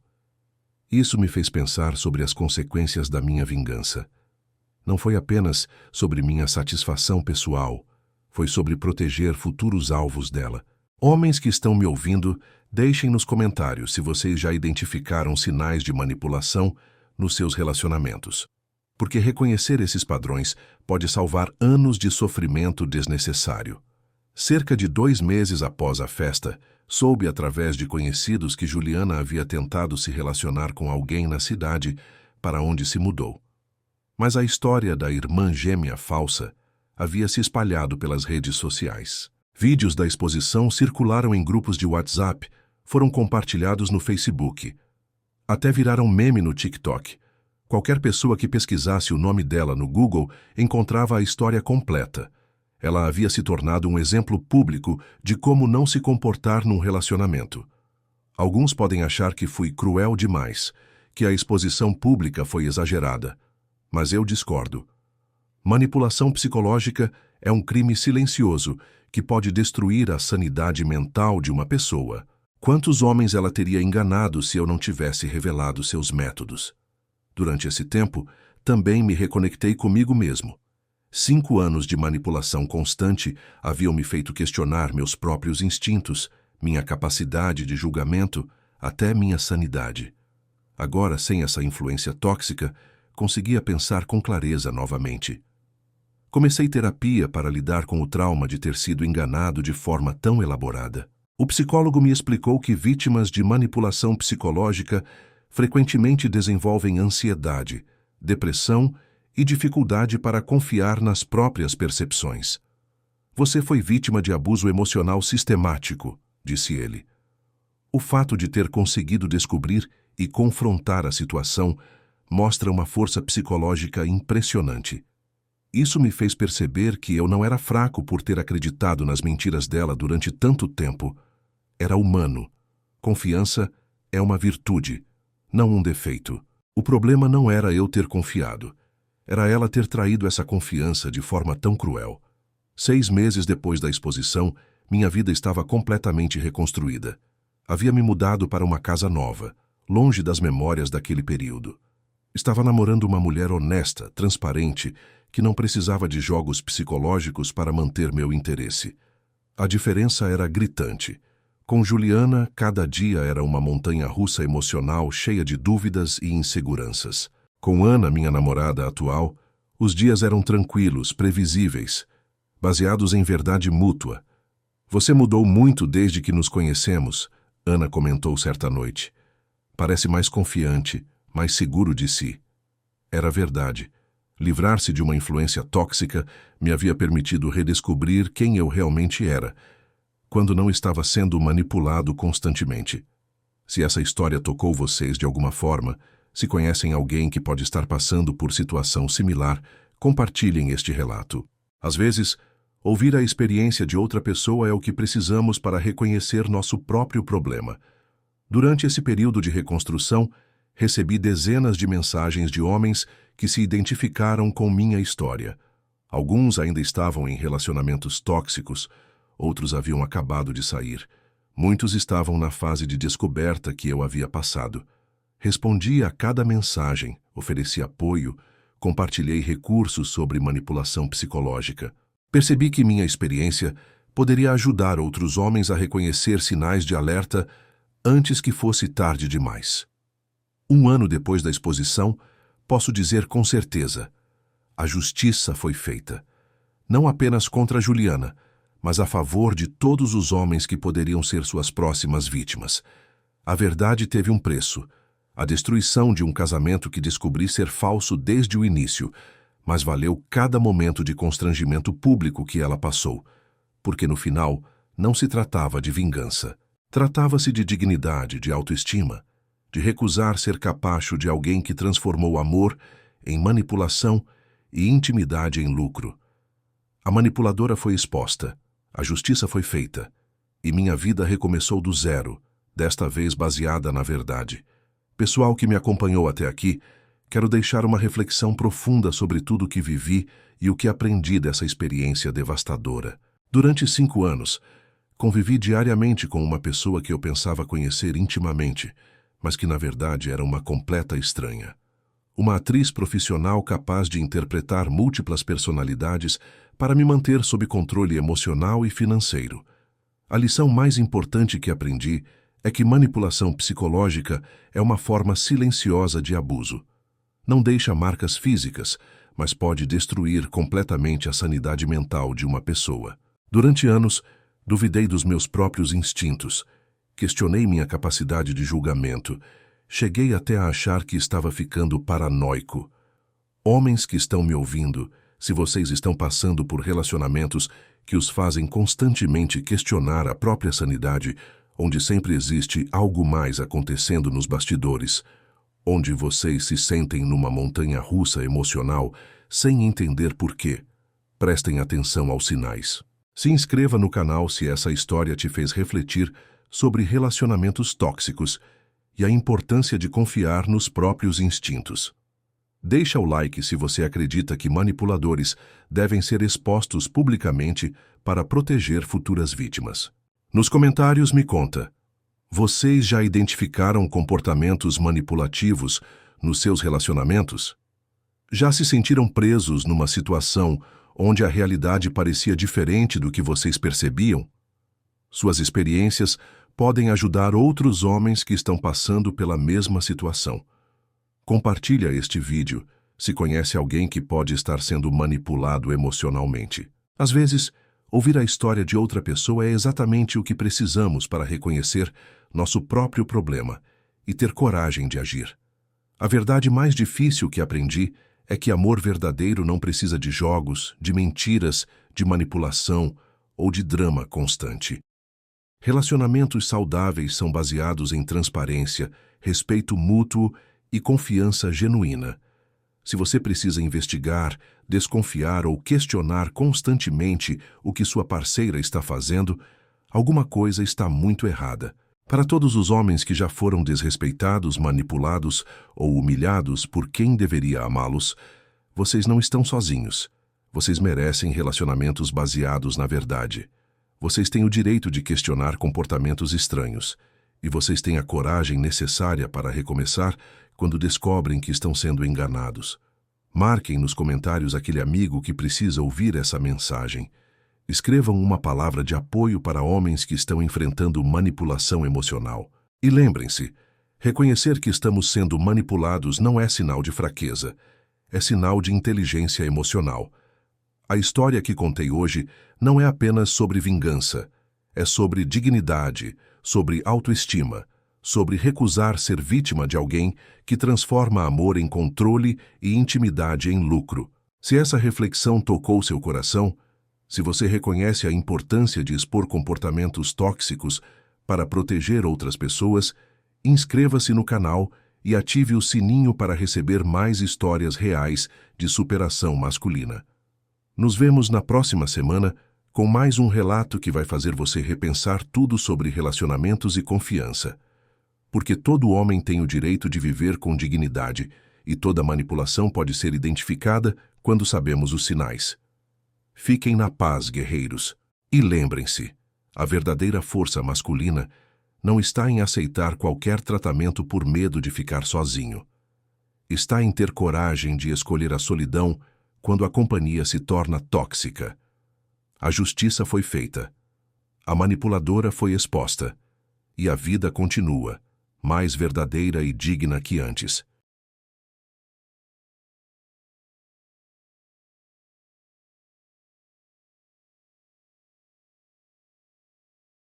Isso me fez pensar sobre as consequências da minha vingança. Não foi apenas sobre minha satisfação pessoal, foi sobre proteger futuros alvos dela. Homens que estão me ouvindo, deixem nos comentários se vocês já identificaram sinais de manipulação nos seus relacionamentos. Porque reconhecer esses padrões pode salvar anos de sofrimento desnecessário. Cerca de 2 meses após a festa, soube através de conhecidos que Juliana havia tentado se relacionar com alguém na cidade para onde se mudou. Mas a história da irmã gêmea falsa havia se espalhado pelas redes sociais. Vídeos da exposição circularam em grupos de WhatsApp, foram compartilhados no Facebook. Até viraram meme no TikTok. Qualquer pessoa que pesquisasse o nome dela no Google encontrava a história completa. Ela havia se tornado um exemplo público de como não se comportar num relacionamento. Alguns podem achar que fui cruel demais, que a exposição pública foi exagerada. Mas eu discordo. Manipulação psicológica é um crime silencioso que pode destruir a sanidade mental de uma pessoa. Quantos homens ela teria enganado se eu não tivesse revelado seus métodos? Durante esse tempo, também me reconectei comigo mesmo. 5 anos de manipulação constante haviam me feito questionar meus próprios instintos, minha capacidade de julgamento, até minha sanidade. Agora, sem essa influência tóxica, conseguia pensar com clareza novamente. Comecei terapia para lidar com o trauma de ter sido enganado de forma tão elaborada. O psicólogo me explicou que vítimas de manipulação psicológica frequentemente desenvolvem ansiedade, depressão e dificuldade para confiar nas próprias percepções. "Você foi vítima de abuso emocional sistemático", disse ele. O fato de ter conseguido descobrir e confrontar a situação mostra uma força psicológica impressionante. Isso me fez perceber que eu não era fraco por ter acreditado nas mentiras dela durante tanto tempo. Era humano. Confiança é uma virtude, não um defeito. O problema não era eu ter confiado. Era ela ter traído essa confiança de forma tão cruel. 6 meses depois da exposição, minha vida estava completamente reconstruída. Havia me mudado para uma casa nova, longe das memórias daquele período. Estava namorando uma mulher honesta, transparente, que não precisava de jogos psicológicos para manter meu interesse. A diferença era gritante. Com Juliana, cada dia era uma montanha-russa emocional cheia de dúvidas e inseguranças. Com Ana, minha namorada atual, os dias eram tranquilos, previsíveis, baseados em verdade mútua. "Você mudou muito desde que nos conhecemos", Ana comentou certa noite. "Parece mais confiante, mais seguro de si." Era verdade. Livrar-se de uma influência tóxica me havia permitido redescobrir quem eu realmente era, quando não estava sendo manipulado constantemente. Se essa história tocou vocês de alguma forma, se conhecem alguém que pode estar passando por situação similar, compartilhem este relato. Às vezes, ouvir a experiência de outra pessoa é o que precisamos para reconhecer nosso próprio problema. Durante esse período de reconstrução, recebi dezenas de mensagens de homens que se identificaram com minha história. Alguns ainda estavam em relacionamentos tóxicos, outros haviam acabado de sair. Muitos estavam na fase de descoberta que eu havia passado. Respondi a cada mensagem, ofereci apoio, compartilhei recursos sobre manipulação psicológica. Percebi que minha experiência poderia ajudar outros homens a reconhecer sinais de alerta antes que fosse tarde demais. 1 ano depois da exposição, posso dizer com certeza: a justiça foi feita. Não apenas contra Juliana, mas a favor de todos os homens que poderiam ser suas próximas vítimas. A verdade teve um preço: a destruição de um casamento que descobri ser falso desde o início, mas valeu cada momento de constrangimento público que ela passou, porque no final não se tratava de vingança. Tratava-se de dignidade, de autoestima, de recusar ser capacho de alguém que transformou amor em manipulação e intimidade em lucro. A manipuladora foi exposta, a justiça foi feita, e minha vida recomeçou do zero, desta vez baseada na verdade. Pessoal que me acompanhou até aqui, quero deixar uma reflexão profunda sobre tudo o que vivi e o que aprendi dessa experiência devastadora. Durante 5 anos, convivi diariamente com uma pessoa que eu pensava conhecer intimamente, mas que na verdade era uma completa estranha. Uma atriz profissional capaz de interpretar múltiplas personalidades para me manter sob controle emocional e financeiro. A lição mais importante que aprendi é que manipulação psicológica é uma forma silenciosa de abuso. Não deixa marcas físicas, mas pode destruir completamente a sanidade mental de uma pessoa. Durante anos, duvidei dos meus próprios instintos, questionei minha capacidade de julgamento, cheguei até a achar que estava ficando paranoico. Homens que estão me ouvindo, se vocês estão passando por relacionamentos que os fazem constantemente questionar a própria sanidade, onde sempre existe algo mais acontecendo nos bastidores, onde vocês se sentem numa montanha-russa emocional sem entender por quê, prestem atenção aos sinais. Se inscreva no canal se essa história te fez refletir sobre relacionamentos tóxicos e a importância de confiar nos próprios instintos. Deixa o like se você acredita que manipuladores devem ser expostos publicamente para proteger futuras vítimas. Nos comentários me conta: vocês já identificaram comportamentos manipulativos nos seus relacionamentos? Já se sentiram presos numa situação onde a realidade parecia diferente do que vocês percebiam? Suas experiências podem ajudar outros homens que estão passando pela mesma situação. Compartilha este vídeo se conhece alguém que pode estar sendo manipulado emocionalmente. Às vezes, ouvir a história de outra pessoa é exatamente o que precisamos para reconhecer nosso próprio problema e ter coragem de agir. A verdade mais difícil que aprendi é que amor verdadeiro não precisa de jogos, de mentiras, de manipulação ou de drama constante. Relacionamentos saudáveis são baseados em transparência, respeito mútuo e confiança genuína. Se você precisa investigar, desconfiar ou questionar constantemente o que sua parceira está fazendo, alguma coisa está muito errada. Para todos os homens que já foram desrespeitados, manipulados ou humilhados por quem deveria amá-los, vocês não estão sozinhos. Vocês merecem relacionamentos baseados na verdade. Vocês têm o direito de questionar comportamentos estranhos. E vocês têm a coragem necessária para recomeçar quando descobrem que estão sendo enganados. Marquem nos comentários aquele amigo que precisa ouvir essa mensagem. Escrevam uma palavra de apoio para homens que estão enfrentando manipulação emocional. E lembrem-se, reconhecer que estamos sendo manipulados não é sinal de fraqueza, é sinal de inteligência emocional. A história que contei hoje não é apenas sobre vingança, é sobre dignidade, sobre autoestima, sobre recusar ser vítima de alguém que transforma amor em controle e intimidade em lucro. Se essa reflexão tocou seu coração, se você reconhece a importância de expor comportamentos tóxicos para proteger outras pessoas, inscreva-se no canal e ative o sininho para receber mais histórias reais de superação masculina. Nos vemos na próxima semana com mais um relato que vai fazer você repensar tudo sobre relacionamentos e confiança. Porque todo homem tem o direito de viver com dignidade e toda manipulação pode ser identificada quando sabemos os sinais. Fiquem na paz, guerreiros. E lembrem-se, a verdadeira força masculina não está em aceitar qualquer tratamento por medo de ficar sozinho. Está em ter coragem de escolher a solidão quando a companhia se torna tóxica. A justiça foi feita. A manipuladora foi exposta. e a vida continua, mais verdadeira e digna que antes.